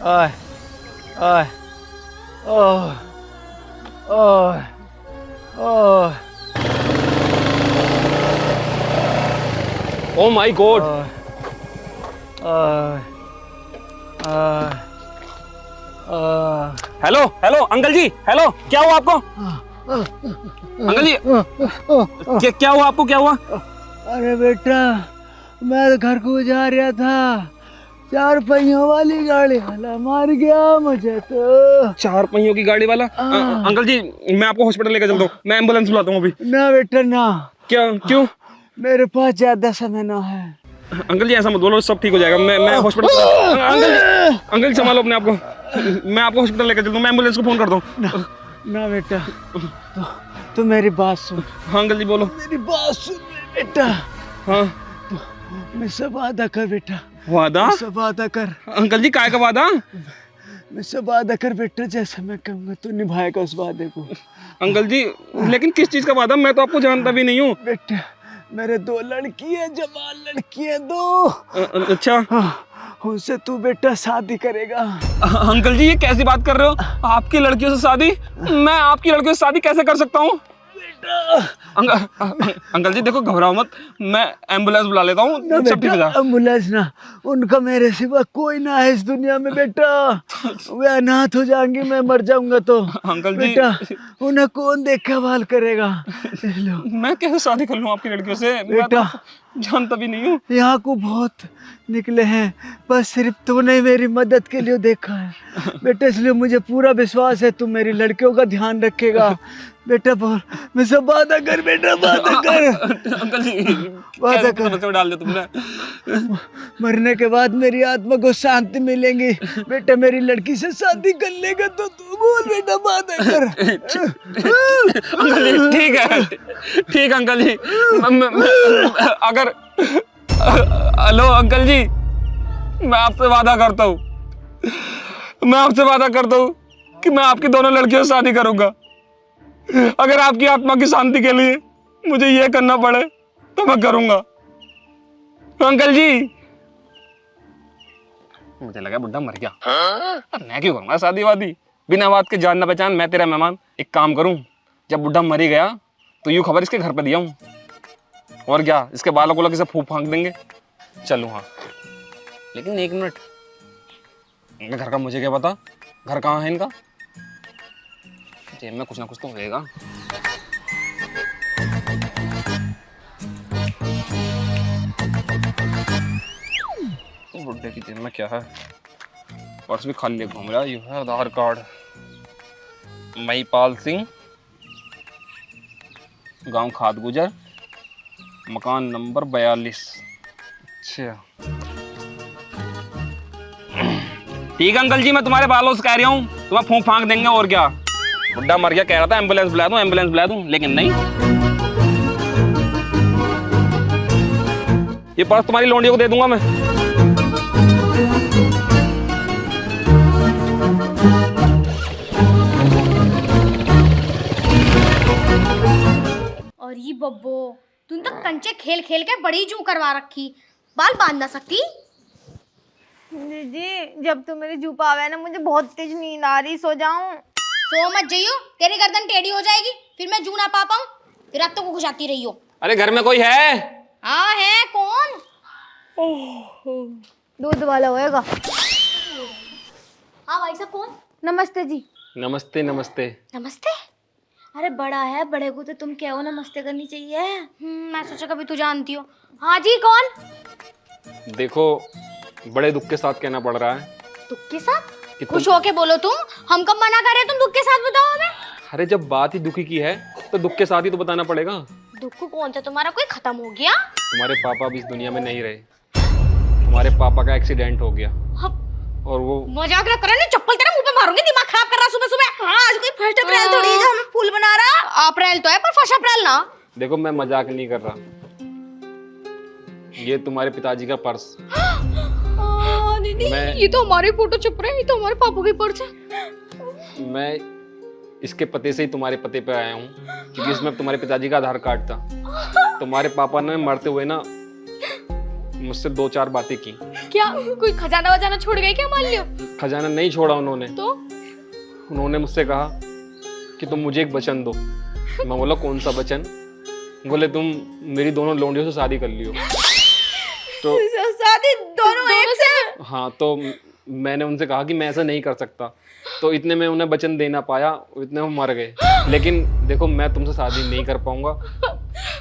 ओए ओए oh oh oh oh my God. Hello hello uncle ji, hello, क्या हुआ आपको? अंकल जी, क्या हुआ आपको, क्या हुआ? अरे बेटा, मैं घर को जा रहा था, 4 पहियों वाली गाड़ी वाला मार गया मुझे तो। 4 पहियों की गाड़ी वाला? अंकल जी, मैं आपको हॉस्पिटल लेकर चलता हूँ, मैं एम्बुलेंस बुलाता हूँ अभी। ना बेटा ना। क्या, क्यों? मेरे पास ज्यादा समय ना है। अंकल जी ऐसा मत बोलो, सब ठीक हो जाएगा। मैं हॉस्पिटल, अंकल जी संभालो अपने आप को। मैं आपको हॉस्पिटल लेकर चलता हूँ, मैं एम्बुलेंस को फोन करता हूँ। ना बेटा, तू मेरी बात सुन। हाँ अंकल जी बोलो। मेरी बात सुन बेटा। हाँ मुझसे वादा कर बेटा। वादा? मुझसे वादा कर। अंकल जी काय का वादा? मुझसे वादा कर बेटा, जैसा मैं कहूँगा तू निभाएगा उस वादे को। अंकल जी लेकिन किस चीज का वादा? मैं तो आपको जानता भी नहीं हूँ। बेटा, मेरे 2 लड़की है, जवान लड़की है 2। अच्छा। हाँ, उनसे तू बेटा शादी करेगा। अंकल जी ये कैसी बात कर रहे हो? आपकी लड़कियों से शादी? मैं आपकी लड़कियों से शादी कैसे कर सकता हूँ? अंकल जी देखो, घबराओ मत, मैं एम्बुलेंस बुला लेता हूँ, ना सब ठीक हो बेटा, जाएगा। एम्बुलेंस ना, उनका मेरे सिवा कोई ना है इस दुनिया में बेटा। वे अनाथ हो जाएंगे, मैं मर जाऊंगा तो। अंकल जी बेटा, उन्हें कौन देखभाल करेगा? लो मैं कैसे शादी कर लूँ आपकी लड़कियों से? मैं तो बेटा, आपको जानता भी नहीं हूँ। यहाँ को बहुत निकले हैं, बस सिर्फ तूने मेरी मदद के लिए देखा है बेटा, इसलिए मुझे पूरा विश्वास है तू मेरी लड़कियों का ध्यान रखेगा। बेटा बोल, मैं सब वादा कर बेटा, वादा कर। अंकल जी वादा कैसे कर। समस्या में डाल दिया तुमने? मरने के बाद मेरी आत्मा को शांति मिलेंगी बेटा, मेरी लड़की से शादी कर लेगा तो तू बोल बेटा, वादा कर। अंकल जी ठीक है, ठीक है अंकल जी। अगर हेलो अंकल जी, मैं आपसे वादा करता हूँ, मैं आपसे वादा करता हूँ कि मैं आपकी दोनों लड़कियों से शादी करूंगा। अगर आपकी आत्मा की शांति के लिए मुझे ये करना पड़े तो मैं करूंगा। अंकल जी मुझे लगा बुड्ढा मर गया। अब मैं क्यों करूंगा शादी वादी बिना बात के, जान ना पहचान, मैं तेरा मेहमान। एक काम करूं, जब बुड्ढा मर ही गया तो यूं खबर इसके घर पे दिया हूं, और क्या इसके बालों को लगे से फूंक फांक देंगे। चलूं? हाँ लेकिन 1 मिनट, इनके घर का मुझे क्या पता, घर कहाँ है इनका? जेब में कुछ ना कुछ तो होएगा। बुड्ढे की जेब में क्या है? पर्स भी खाली घूम रहा है। ये है आधार कार्ड, महिपाल सिंह, गांव खाद गुजर, मकान नंबर 42। अच्छा ठीक है अंकल जी, मैं तुम्हारे बालों से कह रहा हूँ, तुम्हें फूंक फांक देंगे, और क्या। बुड्ढा मर गया, कह रहा था एम्बुलेंस बुला दूं, एम्बुलेंस बुला दूं, लेकिन नहीं। ये पर्स तुम्हारी लौंडियों को दे दूंगा मैं। और ये बब्बो, तूने तो कंचे खेल खेल के बड़ी जू करवा रखी, बाल बांध ना सकती? दीदी जब तुम मेरी जू पावे ना, मुझे बहुत तेज नींद आ रही, सो जाऊं? सो मत जाइयो, तेरी गर्दन टेढ़ी हो जाएगी, फिर मैं जू ना पा पाऊं, फिर रातों को घुसाती रही हो। अरे घर में कोई है? हाँ है, कौन? दूध वाला होएगा। हाँ भाई साहब, कौन? नमस्ते जी। नमस्ते नमस्ते। नमस्ते। अरे बड़ा है, बड़े को तो तुम क्या हो, नमस्ते करनी चाहिए। मैं सोचा कभी तू जानती हो। हाँ जी, कौन? देखो बड़े दुख के साथ कहना पड़ रहा है दुख के साथ? कि खुश होके बोलो तुम, हम कब मना कर रहे, तुम दुख के साथ बताओ हमें। अरे जब बात ही दुखी की है तो दुख के साथ ही तो बताना पड़ेगा। दुख कौन सा तुम्हारा, कोई खत्म हो गया? तुम्हारे पापा भी इस दुनिया में नहीं रहे, तुम्हारे पापा का एक्सीडेंट हो गया। और वो मजाक ना करे, चप्पल तेरा मुंह पे मारूंगी, दिमाग खराब कर रहा सुबह सुबह। हाँ, आज कोई फर्स्ट अप्रैल थोड़ी है जो हमें फूल बना रहा। अप्रैल तो है पर फर्स्ट अप्रैल ना। देखो मैं मजाक नहीं कर रहा, ये तुम्हारे पिताजी का पर्स। दीदी मैं- ये तो हमारे फोटो छुप रहे हैं, ये तो हमारे पापा के पर्स है। मैं इसके पते से ही तुम्हारे पते पे आया हूँ, क्योंकि इसमें तुम्हारे पिताजी का आधार कार्ड था। तुम्हारे पापा ने मरते हुए ना मुझसे 2-4 बातें की। क्या कोई खजाना वजाना छोड़ गए क्या? मान लियो। खजाना नहीं छोड़ा उन्होंने। तो उन्होंने मुझसे कहा कि तुम मुझे एक वचन दो। मैं बोला कौन सा वचन? बोले तुम मेरी दोनों लौंडियों से शादी कर लियो। तो शादी दोनों एक से? हाँ, तो मैंने उनसे कहा कि मैं ऐसा नहीं कर सकता। तो इतने में उन्हें वचन देना पाया, इतने में मर गए। लेकिन देखो मैं तुमसे शादी नहीं कर पाऊंगा।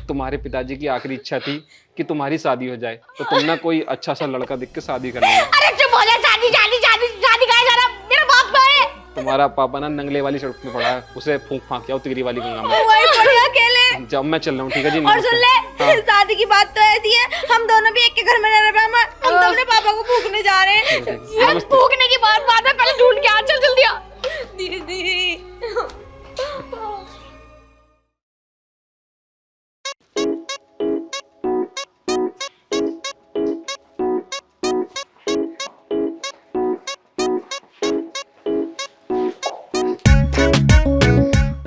तुम्हारे पिताजी की आखिरी इच्छा थी कि तुम्हारी शादी हो जाए, तो तुम ना कोई अच्छा सा लड़का देख के शादी कर लेना। अरे चुप हो जा। शादी शादी शादी शादी का है सारा। मेरा बाप का है। तुम्हारा पापा ना नंगले वाली सड़क में पड़ा है, उसे फूंक फांक के आओ तिगरी वाली गंगा में। वही पड़े अकेले। जब मैं चल रहा हूँ, ठीक है जी। और सुन ले, हाँ। शादी की बात तो ऐसी है, हम दोनों भी एक के घर में रह रहे हैं। हम तो अपने पापा को फूकने जा रहे हैं। हम फूकने की बात है, पहले ढूंढ के आ। चल जल्दी आ। दीदी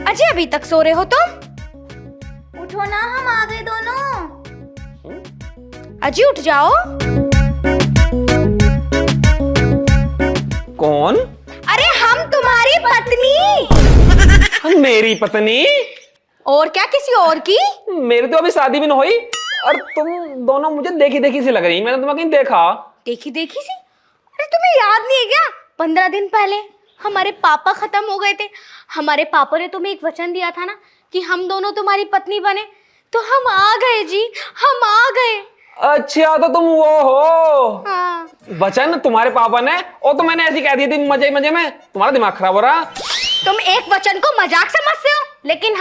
अजय अभी तक सो रहे हो तुम? उठो ना, हम आ गए दोनों। अजय उठ जाओ। कौन? अरे हम तुम्हारी पत्नी। मेरी पत्नी? और क्या, किसी और की? मेरी तो अभी शादी भी नहीं हुई और तुम दोनों मुझे देखी देखी सी लग रही। मैंने तुम्हें कहीं देखा? देखी देखी सी? अरे तुम्हें याद नहीं है क्या? 15 दिन पहले हमारे पापा खत्म हो गए थे। हमारे पापा ने तुम्हें एक वचन दिया था ना कि हम दोनों तुम्हारी पत्नी बने, तो हम आ गए जी, हम आ गए। अच्छा, तो तुम वो हो। हाँ। वचन तुम्हारे पापा ने, और तो मैंने ऐसी कह दी थी मजे मजे में। तुम्हारा दिमाग खराब हो रहा। तुम एक वचन को मजाक समझते हो, लेकिन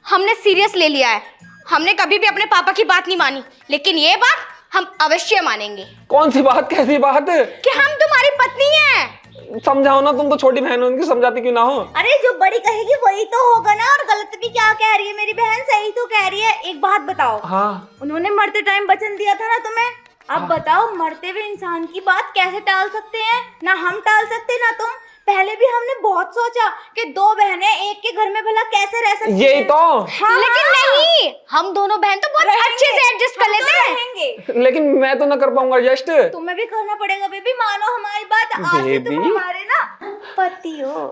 हमने सीरियस ले लिया है। हमने कभी भी अपने पापा की बात नहीं मानी, लेकिन ये बात हम अवश्य मानेंगे। कौन सी बात? कैसी बात? कि हम तुम्हारी पत्नी हैं। समझाओ ना, तुम तो छोटी बहन हो, उनकी समझाती क्यों ना हो? अरे जो बड़ी कहेगी वही तो होगा ना। और गलत भी क्या कह रही है मेरी बहन? सही तो कह रही है। एक बात बताओ, हाँ। उन्होंने मरते टाइम वचन दिया था ना तुम्हें। अब बताओ, मरते हुए इंसान की बात कैसे टाल सकते हैं? ना हम टाल सकते ना तुम। पहले भी हमने बहुत सोचा कि 2 बहनें एक के घर में भला कैसे रह सकती यही तो। हाँ, लेकिन नहीं, हम दोनों बहन तो बहुत अच्छे से एडजस्ट कर लेते हैं। लेकिन मैं तो ना कर पाऊंगा एडजस्ट। तुम्हें भी करना पड़ेगा बेबी, मानो हमारी बात। आज से तुम हमारे ना पति हो।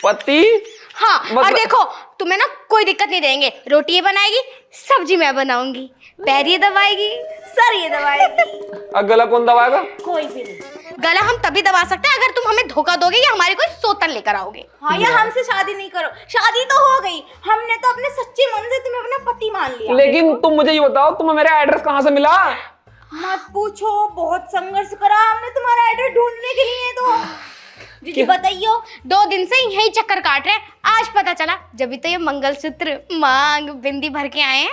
पति? हाँ, और देखो तुम्हें ना कोई दिक्कत नहीं देंगे। रोटी ये बनाएगी, सब्जी मैं बनाऊंगी, पैर ये दबाएगी, सर ये दबाएगी। अब गला कौन दबाएगा? कोई भी नहीं। गला हम तभी दबा सकते हैं अगर तुम हमें धोखा दोगे या हमारी कोई सोतन लेकर आओगे। हाँ, या हमसे शादी नहीं करो। शादी तो हो गई, हमने तो अपने सच्चे मन से तुम्हें अपना पति मान लिया। लेकिन तुम मुझे ये बताओ, तुम्हें मेरा एड्रेस कहाँ से मिला? मत पूछो, बहुत संघर्ष करा हमने तुम्हारा एड्रेस ढूंढने के लिए। तो जी बताइयो, 2 दिन से यही चक्कर काट रहे हैं। आज पता चला, जब तो ये मंगलसूत्र, मांग, बिंदी भर के आए हैं।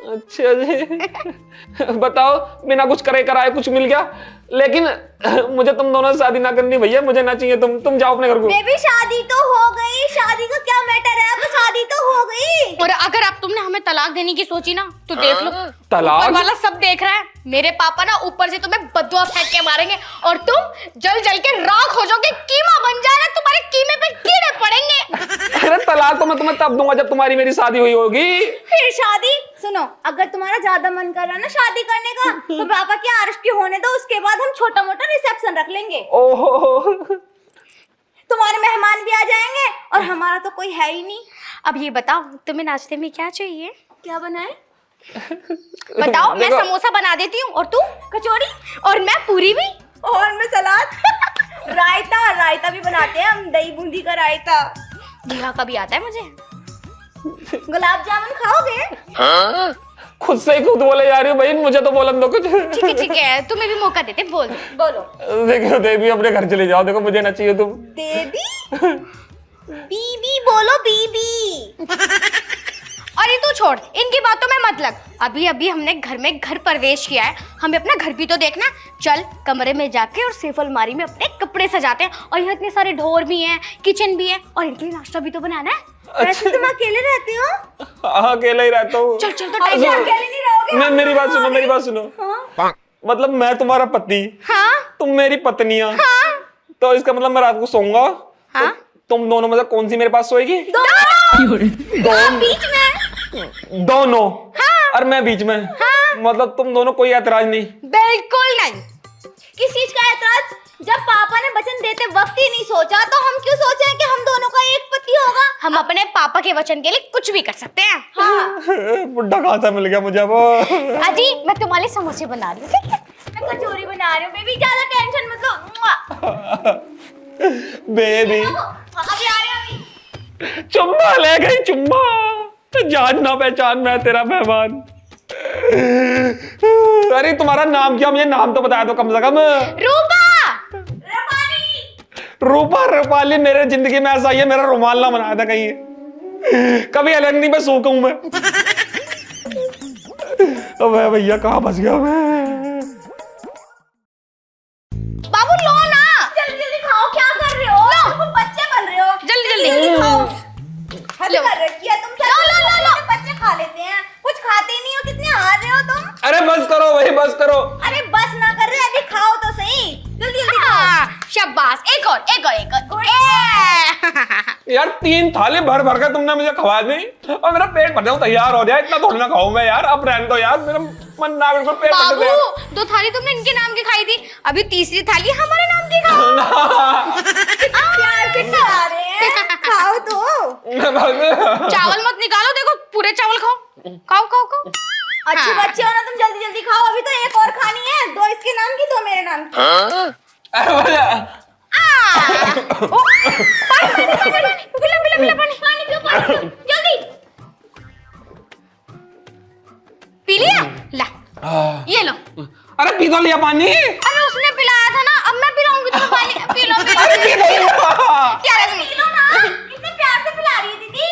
अच्छा जी। बताओ, बिना कुछ करे कराए कुछ मिल गया। लेकिन मुझे तुम दोनों से शादी ना करनी भैया, मुझे ना चाहिए। तुम जाओ अपने घर को। बेबी शादी तो हो गई, शादी का क्या मैटर है? अब शादी तो हो गई। और अगर अब तुमने हमें तलाक देने की सोची ना, तो देख लो, तलाक? ऊपर वाला सब देख रहा है। मेरे पापा ना ऊपर से तुम्हें बददुआ फेंक के मारेंगे और तुम जल जल के राख हो जाओगे, कीमा बन जाएगा। तुम्हारे कीमे पे कीड़े पड़ेंगे। अरे तलाक तो मैं तुम्हें तब दूंगा जब तुम्हारी मेरी शादी हुई होगी। फिर शादी? सुनो, अगर तुम्हारा ज्यादा मन कर रहा है ना शादी करने का, तो पापा की आरएसटी होने दो, उसके बाद हम छोटा मोटा रिसेप्शन रख लेंगे। ओहो, तुम्हारे मेहमान भी आ जाएंगे और हमारा तो कोई है ही नहीं। अब ये बताओ, तुम्हें नाश्ते में क्या चाहिए? क्या बनाए? बताओ, मैं समोसा बना देती हूँ, और तू कचौड़ी, और मैं पूरी भी, और मैं सलाद। रायता भी बनाते हैं हम, दही बूंदी का रायता। जीहा का भी आता है मुझे। गुलाब जामुन खाओगे? खुद से ही खुद बोले जा रही हो भाई, मुझे तो बोलन दो कुछ। ठीक है, तुम्हें भी मौका देते, बोलो। देखो देवी, अपने घर चले जाओ। देखो मुझे ना चाहिए तुम। देवी? बीबी बोलो, बीबी। अरे तू छोड़, इनकी बातों में मत लग। अभी अभी हमने घर में घर प्रवेश किया है, हमें अपना घर भी तो देखना। चल कमरे में जाके और सेफ अलमारी में अपने कपड़े सजाते हैं। और यहाँ इतने सारे ढोर भी हैं, किचन भी है, और इनके लिए नाश्ता भी तो बनाना है। वैसे तुम अकेले रहते हो? हाँ, अकेला ही रहता हूँ। चल तो अकेले नहीं रहोगे। मेरी बात सुनो। हाँ? मतलब मैं तुम्हारा पति, हाँ? तुम मेरी पत्नियां। हाँ? तो इसका मतलब मैं रात को सोऊंगा। हाँ? तो तुम दोनों में से कौन सी मेरे पास सोएगी? दोनों बीच में। दोनों? हाँ? और मैं बीच में? हाँ? मतलब तुम दोनों कोई ऐतराज नहीं? बिल्कुल नहीं। किस चीज का ऐतराज? जब पापा ने वचन देते वक्त ही नहीं सोचा तो हम क्यों सोचे कि हम दोनों का एक पति होगा? हम अपने पापा के वचन के लिए कुछ भी कर सकते हैं। हाँ। बुड्ढा खाता मिल गया मुझे वो। अजी मैं तुम्हारे लिए समोसे बना रही हूँ, ठीक है? मैं कचौरी बना रही हूँ बेबी, ज्यादा टेंशन मत लो। बेबी अभी आ रहे हैं अभी। चुम्मा ले गई, चुम्मा। जान ना पहचान, मैं तेरा मेहमान। अरे तुम्हारा नाम क्या, मुझे नाम तो बताया दो कम से कम। रूपा। रूपा रूपाली मेरे जिंदगी में ऐसा ही है, मेरा रुमाल ना बनाया था कहीं, कभी अलग नहीं मैं सूखा हूं मैं। अबे भैया कहाँ फंस गया मैं। बाबू लो ना, जल्दी जल्दी खाओ, क्या कर रहे हो? तुम बच्चे बन रहे हो। जल्दी जल्दी खाओ। हद कर रखी है तुम। लो बच्चे खा लेते हैं, कुछ खाते ही नहीं हो, कितने हार रहे हो तुम। अरे बस करो भाई, बस करो। अरे बस ना कर रहे, अभी खाओ तो सही। जल्दी जल्दी खाओ। हाँ, शाबाश। एक और। यार 3 थाली भर भर के तुमने मुझे खवा दी और मेरा पेट भरने को तैयार हो गया, इतना थोड़ी ना खाऊं मैं यार। अब रहने दो यार, मेरा मन ना बिल्कुल पेट भर बाबू गया। 2 थाली तुमने इनके नाम की खाई थी, अभी तीसरी थाली हमारे नाम की खाओ। प्यार से खा रहे हैं, खाओ तो। चावल मत निकालो, देखो पूरे चावल खाओ। खाओ खाओ खाओ। अच्छे हाँ। बच्चे हो ना तुम, जल्दी जल्दी खाओ, अभी तो एक और खानी है। 2 इसके नाम की, 2 मेरे नाम की। पानी जल्दी पी लिया। ला ये लो। अरे पी तो लिया पानी। अरे उसने पिलाया था ना, अब मैं पिलाऊंगी तुम्हें पानी। P low P low. अरे पी तो लिया। क्या है पी लो ना, इतने प्यार से पिला रही है दीदी।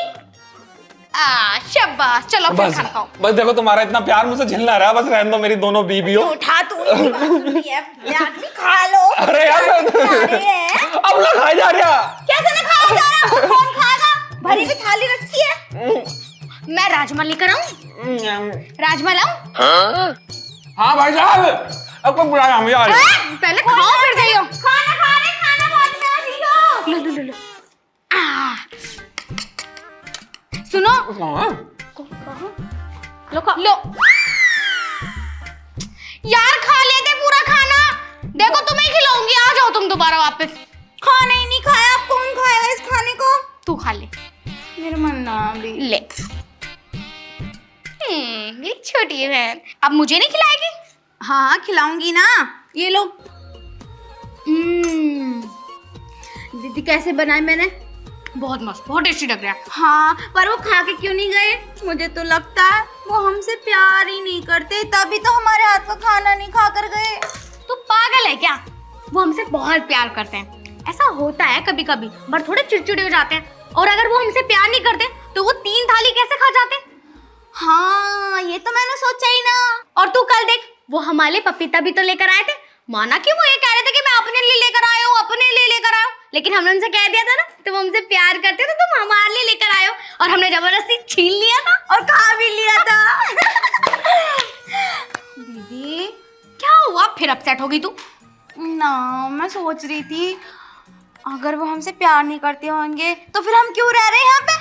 शाबाश। चलो फिर बस खाना खाओ। बस देखो तुम्हारा इतना प्यार मुझसे झिल ना रहा, बस रहने दो मेरी दोनों बीबियों। उठा तू मेरी बात सुनती है, आदमी खा लो। अरे यार खा रहे हैं। अब ना खाया जा रहा। कैसे ना खाया जा रहा? और कौन खाएगा? भरी हुई थाली रखी है। मैं राजमा लेकर आऊं? राजमा लाऊं? हाँ भाई साहब, अब को बुलाया हमें यार। पहले खाओ फिर जाइयो। खाना खा रहे, खाना बहुत प्यार सीखो। लो लो लो लो। सुनो लो खा लो यार, खा लेते पूरा खाना। देखो तुम्हें खिलाऊंगी, आ जाओ तुम दोबारा वापस। खाना ही नहीं खाया, अब कौन खाएगा इस खाने को? तू खा ले। मेरा मन ना भी। ले। मेरी छोटी बहन अब मुझे नहीं खिलाएगी? हाँ खिलाऊंगी ना, ये लो। दीदी कैसे बनाए मैंने? बहुत मस्त, बहुत टेस्टी लग रहा है। हाँ पर वो खा के क्यों नहीं गए? मुझे तो लगता है वो हमसे प्यार ही नहीं करते, तभी तो हमारे हाथ का खाना नहीं खा कर गए। तू पागल है क्या? वो हमसे बहुत प्यार करते हैं। ऐसा होता है कभी कभी, पर थोड़े चिड़चिड़े हो जाते हैं। और अगर वो हमसे प्यार नहीं करते तो वो 3 थाली कैसे खा जाते? हाँ ये तो मैंने सोचा ही ना। और तू कल देख, वो हमारे लिए पपीता भी तो लेकर आए थे। माना कि वो ये कह रहे थे कि मैं अपने लिए लेकर आया हूँ, अपने लिए लेकर आया हूँ, लेकिन हमने उनसे कह दिया था ना तुम हमसे प्यार करते हो तो तुम हमारे लिए लेकर आए हो, और हमने जबरदस्ती छीन लिया था और खा भी लिया था। दीदी क्या हुआ, फिर अपसेट हो गई तू? ना मैं सोच रही थी अगर वो हमसे प्यार नहीं करते होंगे तो फिर हम क्यों रह रहे हैं यहाँ पे?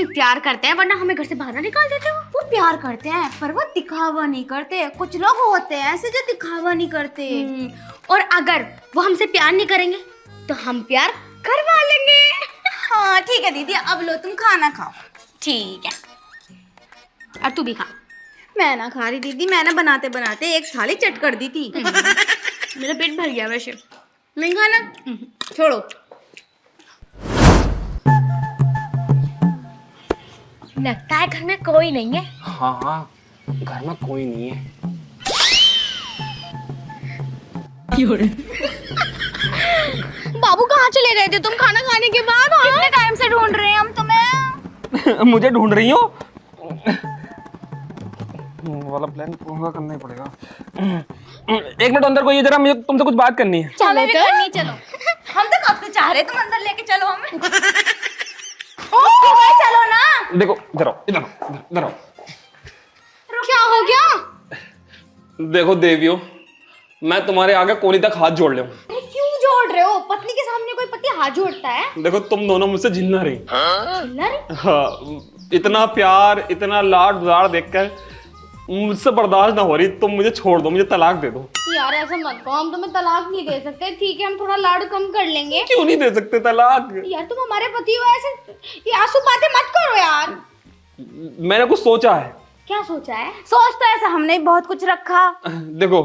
प्यार करते हैं वरना हमें घर से बाहर ना निकाल देते हो। वो प्यार करते हैं पर वो दिखावा नहीं करते। कुछ लोग होते हैं ऐसे जो दिखावा नहीं करते। और अगर वो हमसे प्यार नहीं करेंगे तो हम प्यार करवा लेंगे। हाँ ठीक है दीदी, अब लो तुम खाना खाओ। ठीक है, और तू भी खा। मैं ना खा रही दीदी, मैंने बनाते बनाते एक थाली चट कर दी थी। मेरा पेट भर गया वैसे। नहीं खाना? छोड़ो। लगता है घर में कोई नहीं है। हाँ हाँ, घर में कोई नहीं है। बाबू कहाँ चले गए थे तुम खाना खाने के बाद? कितने टाइम से ढूंढ रहे हैं हम तुम्हें। मुझे ढूंढ रही हो? वाला प्लान पूरा करना ही पड़ेगा। 1 मिनट अंदर कोई, जरा मुझे तुमसे कुछ बात करनी है। चलो भी करनी, चलो। हम तो कब से चाह रहे तुम अंदर लेके चलो हमें। चलो ना। देखो जरा इधर इधर आओ। क्या हो गया? देखो देवियों, मैं तुम्हारे आगे कोनी तक हाथ जोड़ ले। क्यों जोड़ रहे हो? पत्नी के सामने कोई पति हाथ जोड़ता है? देखो तुम दोनों मुझसे झिल ना रही। चिल्ला रही? हाँ, इतना प्यार इतना लाड दुलार देखकर मुझसे बर्दाश्त ना हो रही, तुम मुझे छोड़ दो, मुझे तलाक दे दो। यार ऐसा मत कहो, हम तुम्हें तलाक नहीं दे सकते, ठीक है हम थोड़ा लाड़ कम कर लेंगे। क्यों नहीं दे सकते तलाक? यार तुम हमारे पति हो, ऐसे ये आंसू बातें मत करो यार। मैंने कुछ सोचा है। क्या सोचा है? सोच तो ऐसा हमने बहुत कुछ रखा। देखो,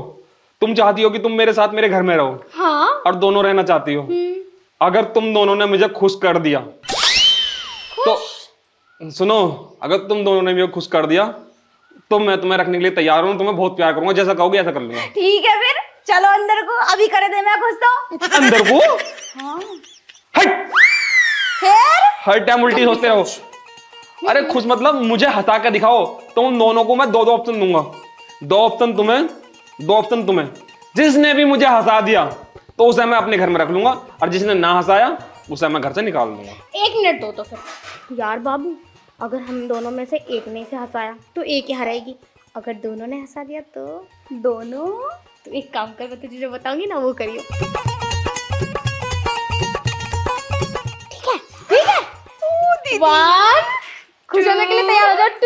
तुम चाहती हो कि तुम मेरे साथ मेरे घर में रहो, हाँ और दोनों रहना चाहती हो। अगर तुम दोनों ने मुझे खुश कर दिया तो सुनो, अगर तुम दोनों ने मुझे खुश कर दिया तो मैं तुम्हें रखने के लिए तैयार हूँ, तुम्हें बहुत प्यार करूंगा, जैसा कहोगे ऐसा कर लूंगा। ठीक है फिर चलो अंदर को, अभी करे दे मैं खुश तो। अंदर को? हाँ। हट, फिर हर टाइम उल्टी सोचते रहो। अरे खुश मतलब मुझे हंसा के दिखाओ। तुम दोनों को मैं दो ऑप्शन दूंगा, 2 ऑप्शन तुम्हें, 2 ऑप्शन तुम्हें। जिसने भी मुझे हंसा दिया तो उसे मैं अपने घर में रख लूंगा, और जिसने ना हंसाया उसे मैं घर से निकाल दूंगा। 1 मिनट दो तो फिर। यार बाबू, अगर हम दोनों में से एक ने से हंसाया तो एक ही हराएगी, अगर दोनों ने हंसा दिया तो दोनों। तो एक काम कर, मैं तुझे जो बताऊंगी ना वो करियो। ठीक है ठीक है। 1 खुश होने के लिए तैयार हो जाओ। 2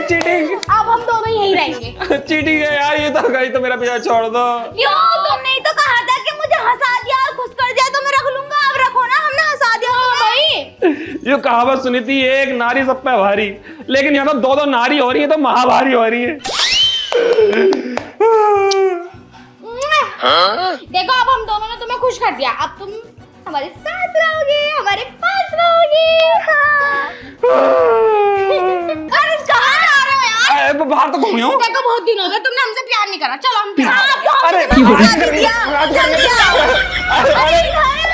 चीटिंग। अब हम दोनों यहीं रहेंगे। चीटिंग है यार, ये तो गई, तो मेरा पीछा छोड़ दो। क्यों? तुमने ही तो कहा था कि मुझे हंसा दिया और खुश कर दिया तो मैं रख लूंगा। अब रखो ना, हमने हंसा दिया भाई। ये कहावत सुनी थी, एक नारी सब पे भारी, लेकिन यहाँ तो 2 नारी हो रही है, तो महाभारी हो रही है। देखो अब हम दोनों ने तुम्हें खुश कर दिया, अब तुम हमारे साथ रहोगे, हमारे पास रहोगे। अरे कहाँ जा रहे हो यार? बाहर तो घूमी हूँ। देखो बहुत दिन हो गए, तुमने हमसे प्यार नहीं करा। चलो हम अरे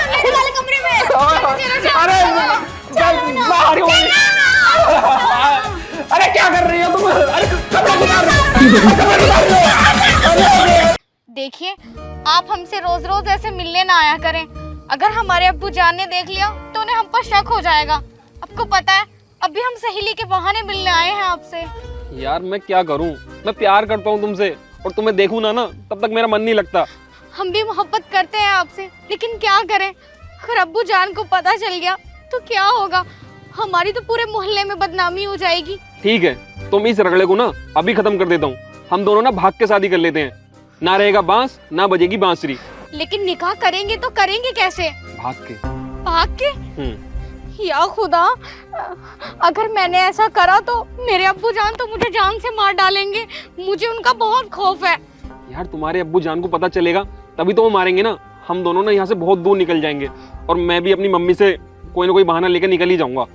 मेरे वाले कमरे में। बाहर अरे क्या कर रही हो तुम? अरे देखिए, आप हमसे रोज रोज ऐसे मिलने ना आया करें। अगर हमारे अब्बू जान ने देख लिया तो उन्हें हम पर शक हो जाएगा। आपको पता है, अभी हम सहेली के बहाने मिलने आए हैं आपसे। यार मैं क्या करूं, मैं प्यार करता हूं तुमसे, और तुम्हें देखूं ना तब तक मेरा मन नहीं लगता। हम भी मोहब्बत करते हैं आपसे, लेकिन क्या करें, अगर अब्बू जान को पता चल गया तो क्या होगा? हमारी तो पूरे मोहल्ले में बदनामी हो जाएगी। ठीक है, तुम इस रगड़े को ना अभी खत्म कर देता हूँ। हम दोनों ना भाग के शादी कर लेते हैं, ना रहेगा बांस ना बजेगी बांसुरी। लेकिन निकाह करेंगे तो करेंगे कैसे? भाग के। भाग के? या खुदा, अगर मैंने ऐसा करा तो मेरे अब्बू जान तो मुझे जान से मार डालेंगे। मुझे उनका बहुत खौफ है। यार तुम्हारे अब्बू जान को पता चलेगा तभी तो वो मारेंगे ना। हम दोनों ना यहाँ से बहुत दूर निकल जाएंगे, और मैं भी अपनी मम्मी से कोई ना कोई बहाना लेकर निकल ही जाऊंगा।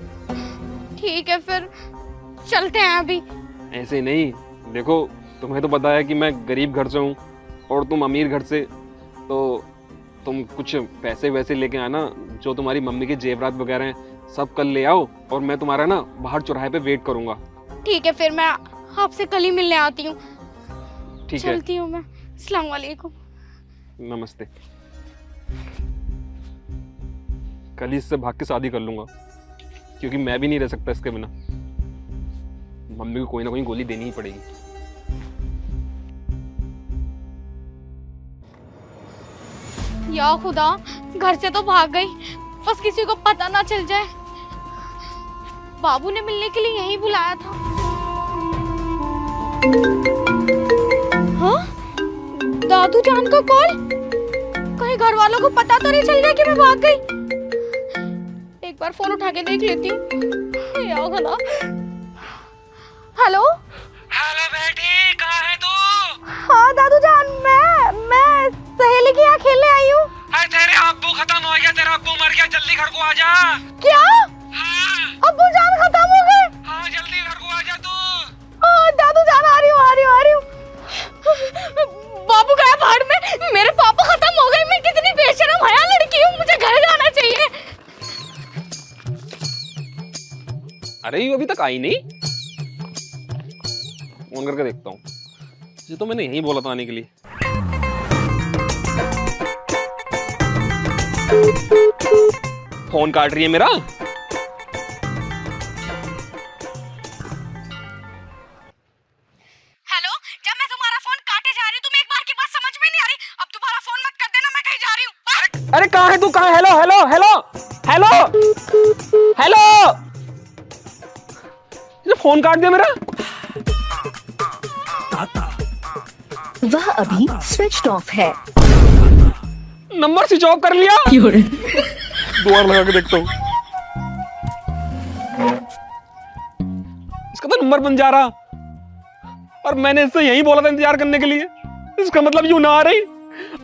ठीक है फिर चलते हैं अभी। ऐसे नहीं, देखो तुम्हें तो पता है कि मैं गरीब घर से हूँ और तुम अमीर घर से, तो तुम कुछ पैसे वैसे लेके आना, जो तुम्हारी मम्मी के जेवरात वगैरह हैं सब कल ले आओ, और मैं तुम्हारा ना बाहर चौराहे पे वेट करूंगा। ठीक है, फिर मैं आपसे कल ही मिलने आती हूँ। ठीक है, चलती हूँ मैं। अस्सलाम वालेकुम। नमस्ते। कल ही इससे भाग के शादी कर लूंगा, क्योंकि मैं भी नहीं रह सकता इसके बिना। मम्मी को कोई ना कोई गोली देनी ही पड़ेगी। या खुदा, घर से तो भाग गई, बस किसी को पता ना चल जाए। बाबू ने मिलने के लिए यहीं बुलाया था। हाँ? दादू जान का कॉल? कहीं घर वालों को पता तो नहीं चल गया कि मैं भाग गई। एक बार फोन उठा के देख लेती हूँ। या खुदा। हेलो हेलो बेटी, कहाँ है तू? हाँ दादू जान, मैं सहेली के यहाँ खेलने आई हूँ। अरे तेरे अब्बू खत्म हो गया, तेरा अब्बू मर गया, जल्दी घर को आ जा। क्या? हाँ। अब्बू जान खत्म हो गए? हाँ, जल्दी घर को आ जा तू। दादू जान आ रही हूँ। बाबू गया बाहर में, मेरे पापा खत्म हो गए। मैं कितनी बेशरम हया लड़की हूँ, मुझे घर जाना चाहिए। अरे ये अभी तक आई नहीं, फोन करके देखता हूँ। ये तो मैंने यही बोला था आने के लिए। फोन काट रही है मेरा। हेलो, जब मैं तुम्हारा फोन काटे जा रही हूँ, तुम एक बार की बात समझ में नहीं आ रही? अब दोबारा फोन मत कर देना, मैं कहीं जा रही हूँ। अरे कहाँ है तू, कहाँ? Hello hello hello hello hello, ये फोन काट दिया मेरा। वह अभी स्विच ऑफ है। नंबर स्विच ऑफ कर लिया। दोबारा लगा के देखता हूँ, इसका तो नंबर बन जा रहा, और मैंने इससे यही बोला था इंतजार करने के लिए। इसका मतलब यूं ना आ रही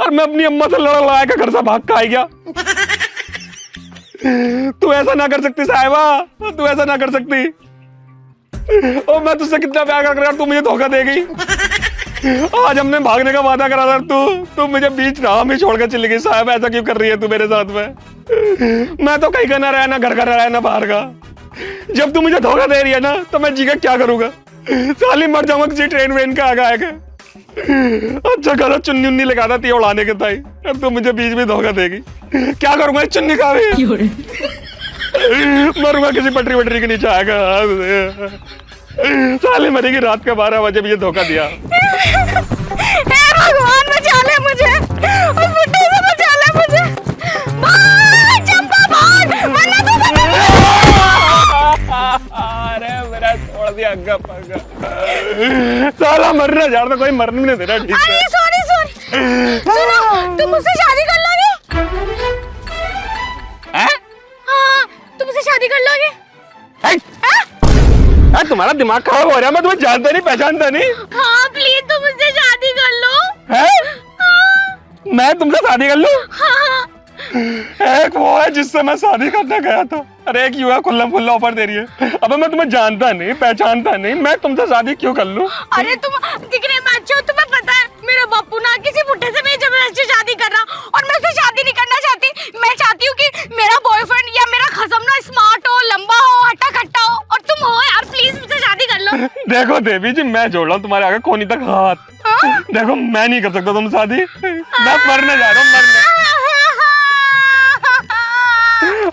और मैं अपनी अम्मा से लड़ा लड़ा के घर से भाग के आ गया। तू ऐसा ना कर सकती साहिबा, तू ऐसा ना कर सकती। और मैं तुझसे कितना प्यार कर रहा, तू मुझे धोखा दे गई। आज हमने भागने का वादा करा था, तू मुझे बीच राह में छोड़ कर चली गई। साहब ऐसा क्यों कर रही है तू मेरे साथ में? मैं तो कहीं का ना रहा, ना घर का रहा, ना बाहर का। जब तू मुझे धोखा दे रही है ना, तो मैं जी का क्या करूंगा? साली मर जाऊंगा किसी ट्रेन वेन का आगा आएगा। अच्छा करो चुन्नी उन्नी लगाता थी उड़ाने के ताई, अब तू मुझे बीच में धोखा देगी। क्या करूंगा चुन्नी का भी? मरूंगा किसी पटरी वटरी के नीचे आएगा। साले मरेगी रात के 12 बजे, मुझे धोखा दिया। हे भगवान बचा ले मुझे, उस बुड्ढे से बचा ले मुझे। भाग चंपा भाग, वरना तू अरे मेरा छोड़ दिया अग्गा पग्गा। साला मरना जा रहा, कोई मरने नहीं दे रहा। ठीक है, सॉरी सुनो, तुम मुझसे शादी कर लोगे? हैं? हाँ, तुम मुझसे शादी कर लोगे? अरे तुम्हारा दिमाग खराब हो रहा है, मैं तुम्हें जानता नहीं पहचानता नहीं। हाँ प्लीज तुम मुझसे शादी कर लो। है? हाँ। मैं तुमसे शादी कर लूं? हाँ। एक वो है जिससे मैं शादी करने गया था, अरे एक युवा खुल्ला खुल्ला ऑफर दे रही है। अब मैं तुम्हें जानता नहीं पहचानता नहीं, मैं तुमसे शादी क्यों कर लूं? अरे तुम दिखने में अच्छे हो, तुम्हें पता है मेरा बापू ना किसी बुढ़े से मेरी जबरदस्ती शादी कर रहा, और मैं उससे शादी नहीं करना चाहती। मैं चाहती हूँ कि मेरा बॉयफ्रेंड या मेरा खसम ना स्मार्ट हो, लंबा हो, हट्टा कट्टा हो, और तुम हो यार। प्लीज मुझसे शादी कर लो। देखो देवी जी, मैं जोड़ रहा हूँ तुम्हारे आगे कोनी तक हाथ। देखो मैं नहीं कर सकता तुम शादी, मैं मरने जा रहा हूँ, मरने।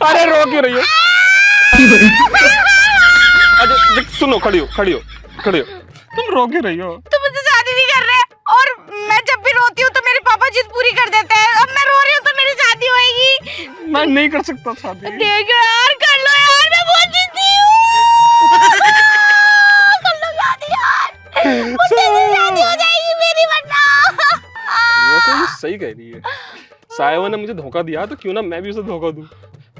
अरे रो क्यों रही हो? अच्छा सुनो, खड़ी हो। तुम रो क्यों रही हो? तुम मुझसे शादी नहीं कर रहे, और मैं जब भी रोती हूँ तो मेरे पापा जिद पूरी कर देते हैं। अब मैं रो रही हूँ तो मेरी शादी होएगी। मैं नहीं कर सकता शादी। देखो यार, कर लो यार, मैं बहुत जिद्दी हूँ। कर लो शादी यार, मुझसे शादी हो जाएगी मेरी, वरना। वैसे ये सही कह रही है, साहिबा ने मुझे धोखा दिया तो क्यों ना मैं भी उसे धोखा दूं,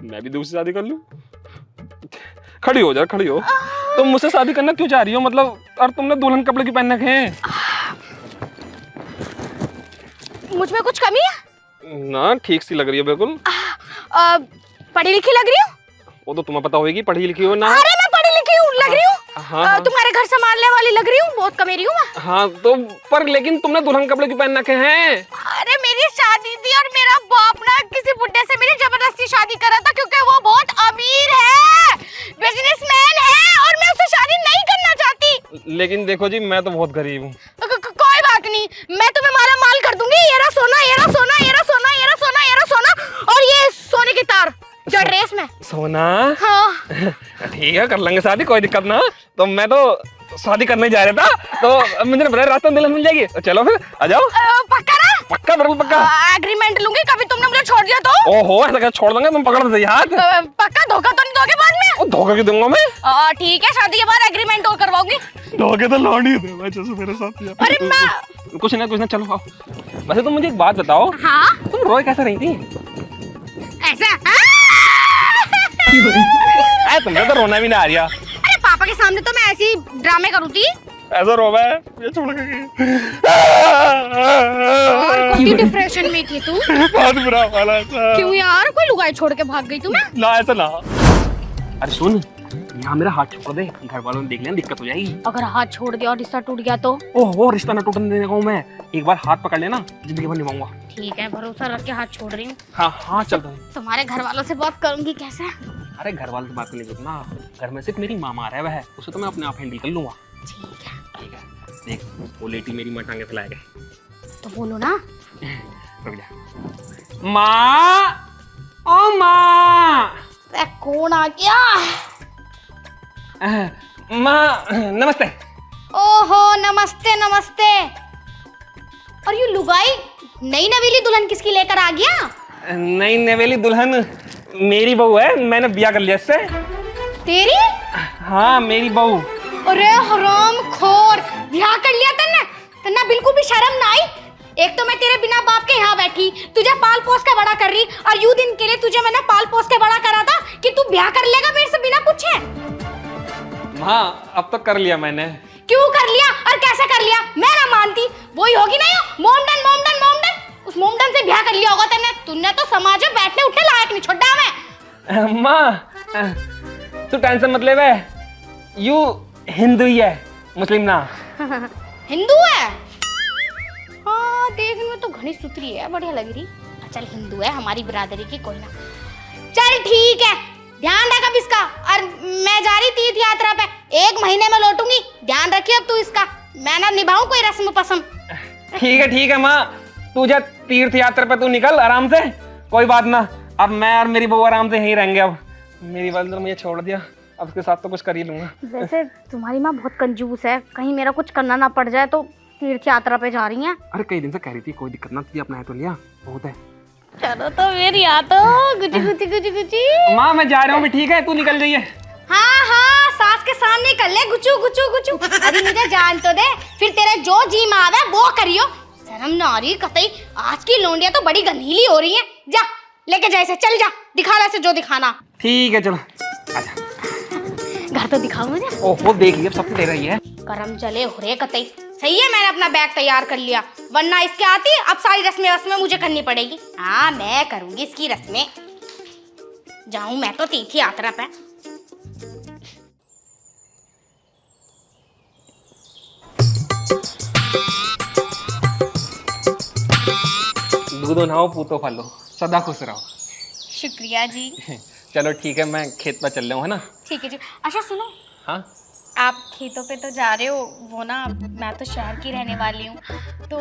मैं भी दूसरी शादी कर लूं। खड़ी हो जा, खड़ी हो। तुम मुझसे शादी करना क्यों चाह रही हो? मतलब, और तुमने दुल्हन कपड़े क्यों पहन रखे हैं? मुझ में कुछ कमी है? ना, ठीक सी लग रही है बिल्कुल। पढ़ी लिखी लग रही हूँ? वो तो तुम्हें पता होगी, पढ़ी लिखी हो ना। अरे मैं पढ़ी लिखी हूँ लग रही हूँ। हाँ। तुम्हारे घर संभालने वाली लग रही हूँ, बहुत कमेरी हूँ मैं। हाँ तो पर लेकिन तुमने दुल्हन कपड़े क्यों पहन रखे हैं? अरे मेरी शादी थी और मेरा बाप ना किसी बुड्ढे से मेरी जबरदस्ती शादी कर रहा था, क्योंकि वो बहुत अमीर है, बिजनेसमैन है, और मैं उससे शादी नहीं करना चाहती। लेकिन देखो जी, मैं तो बहुत गरीब हूँ। कोई बात नहीं, मैं तुम्हें माला माल कर दूंगी। ये रहा सोना, ये रहा सोना, ये रहा सोना, ये रहा सोना, ये रहा सोना, और ये सोने की तार जो ड्रेस में। सोना? हाँ। ठीक है, कर लेंगे शादी, कोई दिक्कत ना। तो मैं तो शादी करने जा रहा था, तो मुझे बड़ा रास्ता दुल्हन मिल जाएगी। तो चलो फिर आ जाओ। पक्का ना? पक्का, बिल्कुल पक्का। एग्रीमेंट लूंगी, कभी तुमने मुझे छोड़ दिया तो। ओहो, ऐसा क्या छोड़ दूंगा? तुम पकड़ दो हाथ। पक्का धोखा तो नहीं दोगे बाद में? धोखा क्यों दूंगा मैं? ठीक है, शादी के बाद एग्रीमेंट और करवाऊंगी। धोखे तो लौट ही दे मैं, जैसे मेरे साथ किया। अरे मैं कुछ ना चलो आओ। वैसे तुम मुझे एक बात बताओ। हाँ? तुम रोए कैसे रही थी? ऐसा? तुमने तो रोना भी ना आ रहा। अरे पापा के सामने तो मैं ऐसे ही ड्रामे करूँ थी। ऐसा रोवा है ये छोड़ के। और कौन डिप्रेशन में थी तू? बहुत बुरा वाला था। क्यों यार, कोई लुगाई छोड़ के भाग गई तुम्हें? ना ऐसा ना। अरे सुन, यहाँ मेरा हाथ छोड़ दे, घर वालों ने देख लिया दिक्कत हो जाएगी। अगर हाथ छोड़ दिया और रिश्ता टूट गया तो? ओहो, रिश्ता ना टूटने देने को मैं। एक बार हाथ पकड़ लेना, जिंदगी भर निभाऊंगा। ठीक है, भरोसा रख के हाथ छोड़ रही हूँ। हाँ हाँ चल रहा हूँ। तुम्हारे घर वालों से बात करूंगी कैसे? अरे घर वालों से बात करने की ना, घर में सिर्फ मेरी मामा आ रहा है, वह उसे तो मैं अपने आप हैंडल कर लूंगा। ठीक है। ठीक है, देख वो लेटी मेरी माँ टांगे फैलाए गए। तो बोलो ना। रुक जा। माँ, ओ माँ। कौन आ गया? माँ नमस्ते। ओहो नमस्ते नमस्ते। और ये लुगाई नई नवीली दुल्हन किसकी लेकर आ गया? नहीं नवेली दुल्हन मेरी बहू है, मैंने ब्याह कर लिया इससे। तेरी? हाँ मेरी बहू। अरे हराम खोर, ब्याह कर लिया तन्ने? तन्ना बिल्कुल भी शर्म ना आई? एक तो मैं तेरे बिना बाप के यहाँ बैठी, तुझे पाल पोस के बड़ा कर रही, और यूं दिन के लिए तुझे मैंने पाल पोस के बड़ा करा था कि तू ब्याह कर लेगा मेरे से बिना पूछे। हाँ अब तो कर लिया मैंने। क्यों कर लिया और कैसे कर लिया? मैं ना मानती, वही होगी ना यो मोमडन मोमडन मोमडन, उस मोमडन से ब्याह कर लिया होगा तन्ने। तूने तो समाज में बैठने उठने लायक नहीं छोड़ा मैं। माँ तू टेंशन मत ले बे, यू हिंदू ही है, मुस्लिम ना। हिंदू है? हाँ देखने में तो घनी सुथरी है, बढ़िया लग रही। चल हिंदू है, हमारी बिरादरी की, कोई ना। चल ठीक है, ध्यान रख अब इसका। और मैं जा रही तीर्थ यात्रा पे, 1 महीने में लौटूंगी, ध्यान रखिए अब तू इसका। मैं ना निभाऊं कोई रस्म पसम। ठीक है माँ, तू जा तीर्थ यात्रा पे, तू निकल आराम से, कोई बात ना। अब मैं और मेरी बहू आराम से यहीं रहेंगे। अब मेरी वाली ने मुझे छोड़ दिया, अब उसके साथ तो कुछ कर ही लूंगा। वैसे तुम्हारी माँ बहुत कंजूस है, कहीं मेरा कुछ करना ना पड़ जाए तो। तीर्थ यात्रा पे जा रही हैं? अरे कई दिन से कह रही थी कोई दिक्कत ना थी, अपना है तो लिया, बहुत है। चलो तो मेरी आ तो गुची गुची गुची गुची। माँ मैं जा रहा हूँ, ठीक है तू निकल जाइए। हाँ हाँ सास के सामने कर ले गुचू गुचू गुचू। अरे मुझे जान तो दे, फिर तेरे जो जी में आवे वो करियो। शर्म ना आ रही कतई, आज की लोंडियां तो बड़ी गंधीली हो रही हैं। जा लेके जा इसे, चल जा, दिखा ला से जो दिखाना। ठीक है चलो आजा। घर तो दिखाओ मुझे। ओहो देख लिया, सब दे रही है। करम चले हो रे कतई। सही है मैंने अपना बैग तैयार कर लिया, वरना इसके आती अब सारी रस्में मुझे करनी पड़ेगी। हाँ मैं करूंगी इसकी रस्में। जाऊं मैं तो तीर्थ यात्रा पे। दूधो नहाओ पूतो फलो, सदा खुश रहो। शुक्रिया जी। चलो ठीक है, मैं खेत पर चल रहा हूँ, है ना। ठीक है जी। अच्छा सुनो, हाँ आप खेतों पे तो जा रहे हो, वो ना मैं तो शहर की रहने वाली हूँ, तो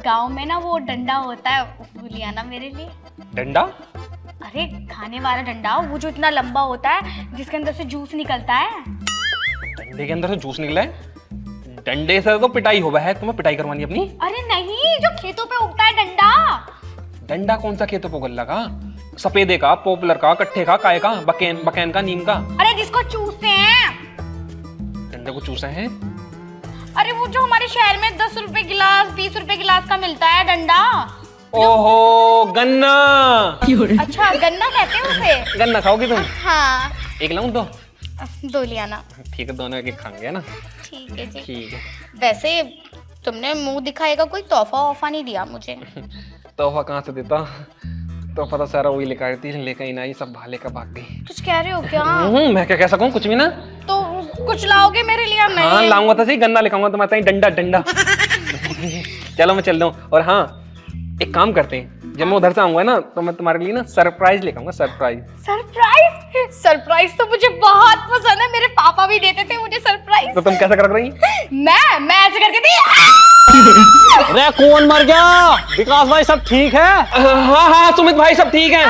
गांव में ना वो डंडा होता है, वो ले आना मेरे लिए। डंडा? अरे खाने वाला डंडा, वो जो इतना लंबा होता है जिसके अंदर से जूस निकलता है। डंडे के अंदर से जूस निकला है? डंडे से तो पिटाई होगा है, तुम्हें पिटाई करवानी अपनी? अरे नहीं, जो खेतों पे उगता है डंडा। डंडा कौन सा खेतों पे उगल लगा? सफेदे का, पॉपुलर का, कट्ठे का, काय का, बकैन का, नीम का? अरे जिसको चूसते हैं। डंडे को चूसा है? अरे वो जो हमारे शहर में 10 रुपए गिलास 20 रुपए गिलास का मिलता है डंडा। ओहो गन्ना। अच्छा गन्ना कहते हैं उसे। गन्ना खाओगी तुम? हाँ। एक लाऊं दो? 2 लिया ना। ठीक है, दोनों एक खाएंगे ना। ठीक है जी। ठीक है। वैसे तुमने मुंह दिखाएगा कोई तोहफा वोफा नहीं दिया मुझे। तोहफा कहाँ से देता? तोहफा तो सारा वही लेकर आई थी, लेकर ही ना आई, सब भाले का भाग गई। कुछ कह रहे हो क्या? मैं क्या कह सकूं, कुछ भी ना। तो कुछ लाओगे मेरे लिए? नहीं। हाँ लाऊंगा तो सही, गन्ना लेकर तुम्हारे डंडा डंडा। चलो मैं चल रहा हूँ। और हाँ एक काम करते हैं, जब मैं उधर से आऊंगा ना तो मैं तुम्हारे लिए ना सरप्राइज लेकर आऊंगा। सरप्राइज? सरप्राइज? सरप्राइज तो मुझे बहुत पसंद है, मेरे पापा भी देते थे मुझे सरप्राइज। तो तुम कैसे कर रही? मैं ऐसे करके दी। अरे कौन मर गया? विकास भाई सब ठीक है? हाँ सुमित भाई सब ठीक है।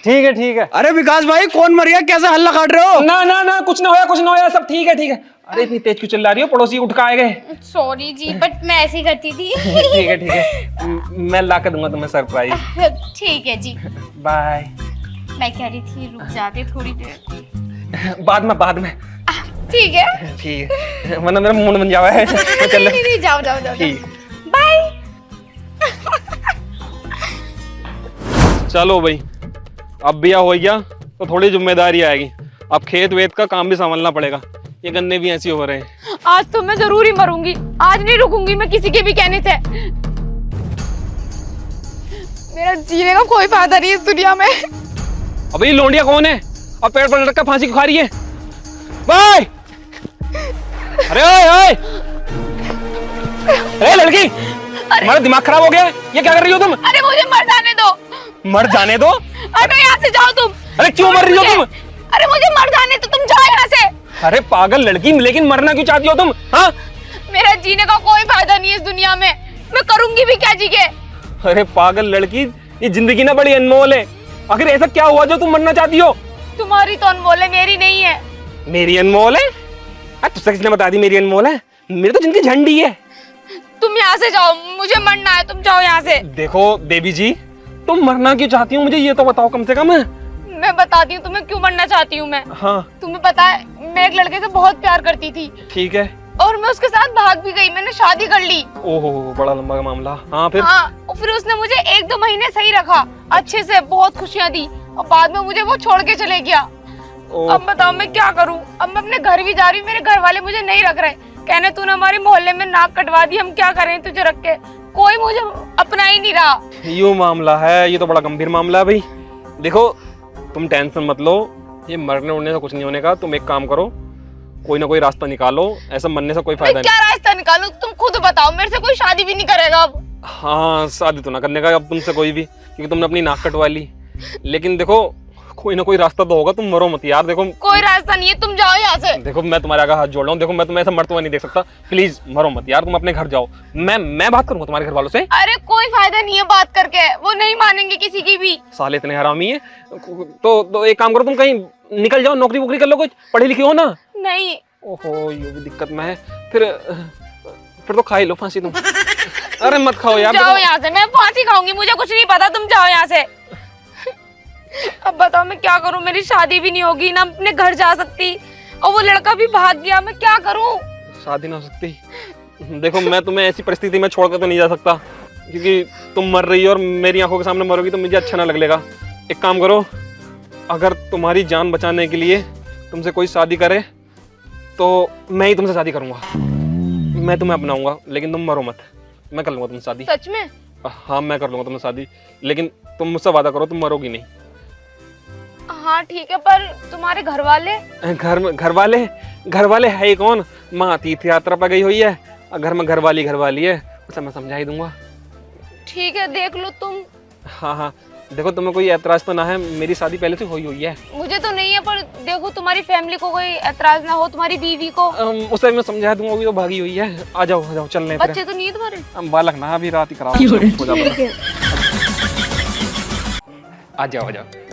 ठीक है। अरे विकास भाई कौन मर गया? कैसे हल्ला काट रहे हो? ना कुछ ना होया, सब ठीक है। अरे इतनी तेज क्यों चिल्ला रही हो? पड़ोसी उठ के आए गए। सॉरी जी, बट मैं ऐसे ही करती थी। ठीक है। मैं ला कर दूंगा तुम्हें सरप्राइज। ठीक है जी। बाय। मैं कह रही थी रुक जाते थोड़ी देर। बाद में। ठीक है। ठीक है, वरना मेरा मूड बन जावा है। चल नहीं, जाओ। ठीक। बाय। चलो भाई, अब ब्याह हो गया तो थोड़ी जिम्मेदारी आएगी। अब खेत वेत का काम भी संभालना पड़ेगा, ये गन्ने भी ऐसे हो रहे हैं। आज तो मैं जरूर ही मरूंगी, आज नहीं रुकूंगी मैं किसी के भी कहने से। मेरा जीने का कोई फायदा नहीं इस दुनिया में। अबे ये लौंडिया कौन है? अब पेड़ पर लटका फांसी को खा रही है। बाय। अरे ओए लड़की, तुम्हारा दिमाग खराब हो गया है? ये क्या कर रही हो तुम? अरे मुझे मर जाने दो। मर जाने दो? अरे यहाँ से जाओ तुम। अरे क्यों मर रही हो तुम? अरे मुझे मर जाने तो तुम जाओ यहाँ से। अरे पागल लड़की, लेकिन मरना क्यों चाहती हो तुम? हाँ मेरा जीने का कोई फायदा नहीं है इस दुनिया में, मैं करूंगी भी क्या जी के। अरे पागल लड़की, ये जिंदगी ना बड़ी अनमोल है। आखिर ऐसा क्या हुआ जो तुम मरना चाहती हो? तुम्हारी तो अनमोल है, मेरी नहीं है। मेरी अनमोल है? तुझसे किसने बता दी मेरी अनमोल है? मेरी तो जिंदगी झंडी है। तुम यहाँ से जाओ, मुझे मरना है, तुम जाओ यहाँ से। देखो बेबी जी, तुम मरना क्यों चाहती हो मुझे ये तो बताओ कम से कम। मैं बताती हूँ तुम्हें क्यों मरना चाहती हूँ मैं। हाँ तुम्हें पता है मैं एक लड़के से बहुत प्यार करती थी ठीक है। और मैं उसके साथ भाग भी गई, मैंने शादी कर ली। ओहो बड़ा लंबा मामला। हाँ फिर? हाँ, और फिर उसने मुझे 1-2 महीने सही रखा, अच्छे से बहुत खुशियाँ दी, और बाद में मुझे वो छोड़ के चले गया। अब बताओ मैं क्या करूँ। अब मैं अपने घर भी जा रही हूँ, मेरे घर वाले मुझे नहीं रख रहे, कहने तूने हमारे मोहल्ले में नाक कटवा दी, हम क्या करें तुझे रख के, कोई मुझे अपना ही नहीं रहा। यो मामला है, ये तो बड़ा गंभीर मामला है भाई। देखो तुम टेंशन मत लो, ये मरने उड़ने से कुछ नहीं होने का। तुम एक काम करो, कोई ना कोई रास्ता निकालो, ऐसा मरने से कोई फायदा नहीं। क्या रास्ता निकालूं तुम खुद बताओ, मेरे से कोई शादी भी नहीं करेगा अब। हाँ शादी तो ना करने का अब तुमसे कोई भी, क्योंकि तुमने अपनी नाक कटवा ली। लेकिन देखो कोई ना कोई रास्ता तो होगा, तुम मरो मत यार। देखो कोई रास्ता नहीं है, तुम जाओ यहाँ से। देखो मैं तुम्हारे आगे हाथ जोड़ रहा हूँ, देखो मैं तुम्हें ऐसा मरते हुए नहीं देख सकता, प्लीज मरो मत यार, तुम अपने घर जाओ। मैं बात करूंगा तुम्हारे घर वालों से। अरे कोई फायदा नहीं है बात करके, वो नहीं मानेंगे किसी की भी। साले इतने हरामी है। तो एक काम करो, तुम कहीं निकल जाओ, नौकरी वोकरी कर लो, कुछ पढ़ी लिखी हो ना। नहीं। ओहो ये भी दिक्कत में है। फिर तो खा ही लो फांसी तुम। अरे मत खाओ यार। जाओ यहाँ से, मैं फांसी खाऊंगी, मुझे कुछ नहीं पता, तुम जाओ यहाँ से। अब बताओ मैं क्या करूं, मेरी शादी भी नहीं होगी ना, अपने घर जा सकती, और वो लड़का भी भाग गया, मैं क्या करूं। शादी ना हो सकती। देखो मैं तुम्हें ऐसी परिस्थिति में छोड़कर तो नहीं जा सकता, क्योंकि तुम मर रही हो और मेरी आंखों के सामने मरोगी तो मुझे अच्छा ना लगेगा। एक काम करो, अगर तुम्हारी जान बचाने के लिए तुमसे कोई शादी करे तो मैं ही तुमसे शादी करूंगा, मैं तुम्हें अपनाऊंगा, लेकिन तुम मरो मत, मैं कर लूंगा तुमसे शादी। सच में? हाँ मैं कर लूंगा तुमसे शादी, लेकिन तुम मुझसे वादा करो तुम मरोगी नहीं। हाँ ठीक है, पर तुम्हारे घर वाले? घर वाले है ही कौन, माँ तीर्थ यात्रा पर गई हुई है, और घर में घर वाली है, उसे मैं समझा ही दूंगा। ठीक है देख लो तुम। हाँ देखो तुम्हें कोई ऐतराज तो ना है, मेरी शादी पहले से हुई है। मुझे तो नहीं है, पर देखो तुम्हारी फैमिली को कोई ऐतराज ना हो, तुम्हारी बीवी को। उसे मैं समझा दूंगा, वो तो भागी हुई है। आ जाओ चलने। बच्चे तो नहीं है तुम्हारे? बालक ना अभी रात ही खराब आ जाओ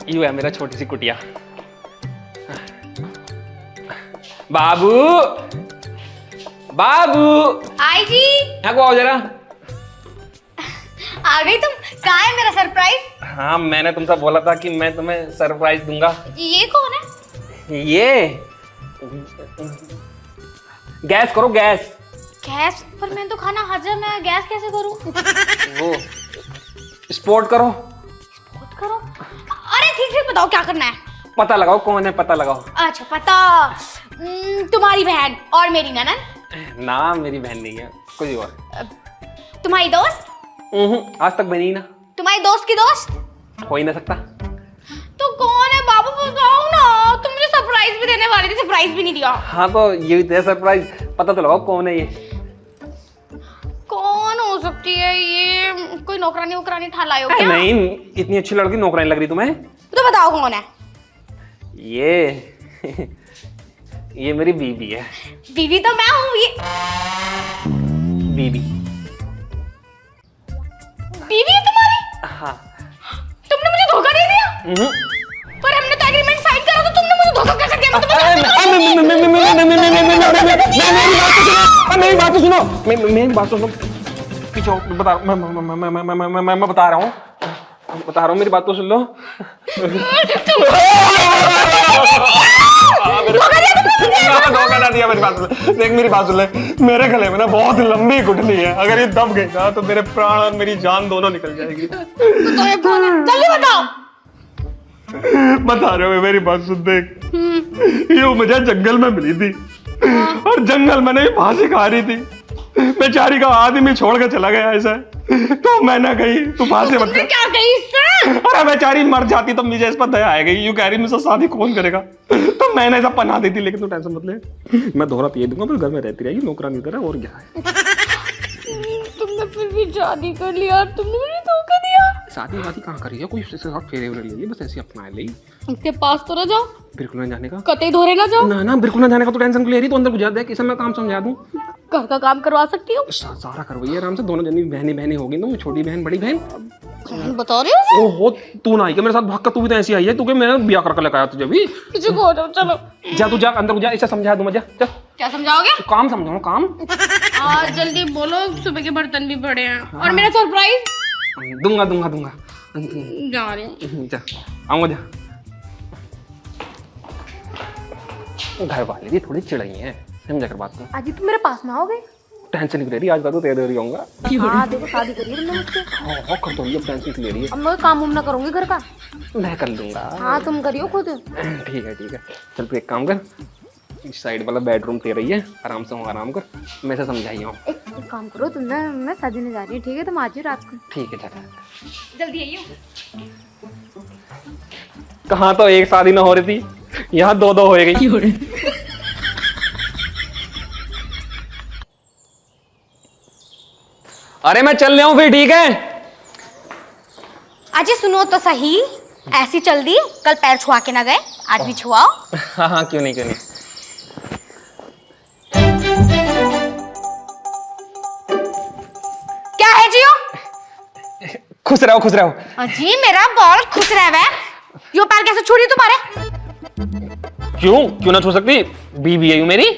यू है मेरा छोटी सी कुटिया। बाबू आई जी। यहाँ को आओ जरा। आ गई तुम, कहाँ है मेरा सरप्राइज? हाँ मैंने तुमसे बोला था कि मैं तुम्हें सरप्राइज दूंगा। ये कौन है? ये गैस करो, गैस। पर मैं तो खाना हजम है, गैस कैसे करूं? वो स्पोर्ट करो। अरे ठीक बताओ क्या करना है। पता लगाओ कौन है, पता लगाओ। अच्छा पता, तुम्हारी बहन और मेरी ननद। ना मेरी बहन नहीं है, कोई और। तुम्हारी दोस्त? आज तक बनी ना। तुम्हारी दोस्त की दोस्त? हो ही ना सकता। तो कौन है बाबू बताओ ना, तुम मुझे सरप्राइज भी देने वाली थी, सरप्राइज भी नहीं दिया। हाँ तो ये भी तो सरप्राइज, पता तो लगाओ कौन है ये। कौन हो सकती है ये? कोई नौकरानी ठा लाए हो क्या? नहीं, इतनी अच्छी लड़की नौकरानी लग रही तुम्हें? तो बताओ कौन है। ये मेरी बीबी है। बीवी तो मैं हूँ। ये बीवी है तुम्हारी? हाँ। तुमने मुझे धोखा दे दिया। पर हमने तो एग्रीमेंट साइन करा, तो तुमने मुझे धोखा कैसे दिया? मेरी बात तो सुनो। पीछे मैं बता रहा हूँ, मेरी बात तो सुन लो। धोखा ना दिया, मेरी बात सुन। देख मेरी बात सुन ले, मेरे गले में ना बहुत लंबी गुठली है, अगर ये दब गई ना तो मेरे प्राण और मेरी जान दोनों निकल जाएगी। तो ये कौन है? जल्दी बताओ। बता रहे हो, मेरी बात सुन। देख ये मुझे जंगल में मिली थी, और जंगल में नहीं फांसी खा रही थी, बेचारी का आदमी छोड़ के चला गया ऐसा, तो मैंने कही तू फांसी मत कर। क्या कही इससे? अरे बेचारी मर जाती तो मुझे इस पर दया आ गई, यूं कह रही मुझसे शादी कौन करेगा, तो मैंने सब पना दी थी। लेकिन तू टेंशन मत ले, मैं दोहरा पिए दूंगा, पर घर में रहती रहेगी, नौकरानी तरह, और क्या है। तुमने फिर भी शादी कर लिया, तुमने मुझे धोखा दिया। शादी वादी कहाँ करी है, कोई उसके साथ फेरे वेरे ले लिए, बस ऐसे अपना ले। उसके पास तो ना जाओ, बिल्कुल ना जाने का, कतई धोरे ना जाओ। ना बिल्कुल ना जाने का, तो टेंशन क्लियर ही, तो अंदर गुजर दे, किसे मैं काम समझा दूं। घर का काम करवा सकती हूँ। सारा करवाइए आराम से, दोनों जनी बहनी होगी, तुम छोटी बहन बड़ी बहन। बता रही हो? ओहो तू ना आई क्या मेरे साथ भाग कर, तू भी तो ऐसी आई है, तू मैंने ब्याह करके लगाया तुझे भी। तुझे को चलो जा, तू जा अंदर जा, इसे समझा दूं, जा। क्या समझाओगे? काम समझाऊं, काम। जल्दी बोलो, सुबह के बर्तन भी पड़े हैं। और मेरा सरप्राइज? दूंगा दूंगा दूंगा। जा रही हूँ। जा आऊंगा जा। घर वाले भी थोड़ी चिड़ाई हैं, समझा कर बात को। आज ही तुम मेरे पास में आओगे? टेंशन नहीं ले रही, आज बात तो तेरे दे आऊंगा। हाँ देखो शादी करिए तुमने मुझसे। हाँ कर तो अब टेंशन ले रही है। अब मैं काम वाम ना करूंगी घर का। मैं कर लूंगा। हाँ तुम करियो खुद। ठीक है ठीक है। चल तू एक काम कर, इस साइड वाला बेडरूम तेरा ही है, आराम से आराम कर, मैं से समझाई हूँ। एक काम करो तुम ना, मैं सजने जा रही हूँ, ठीक है? तुम आ जाओ रात को। ठीक है चल। जल्दी आइयो। कहाँ तो एक शादी ना हो रही थी, यहाँ दो दो हो गई। अरे मैं चल रहा हूँ फिर, ठीक है? अजय सुनो तो सही, ऐसी चल दी, कल पैर छुआ के ना गए, आज भी छुआओ। हाँ हाँ क्यों नहीं क्यों नहीं। क्या है जियो? खुश रहो खुश रहो। अजी मेरा बॉल खुश रह वे। यो पैर कैसे छू रही तुम्हारे? क्यों क्यों ना छू सकती, बीवी है यू मेरी।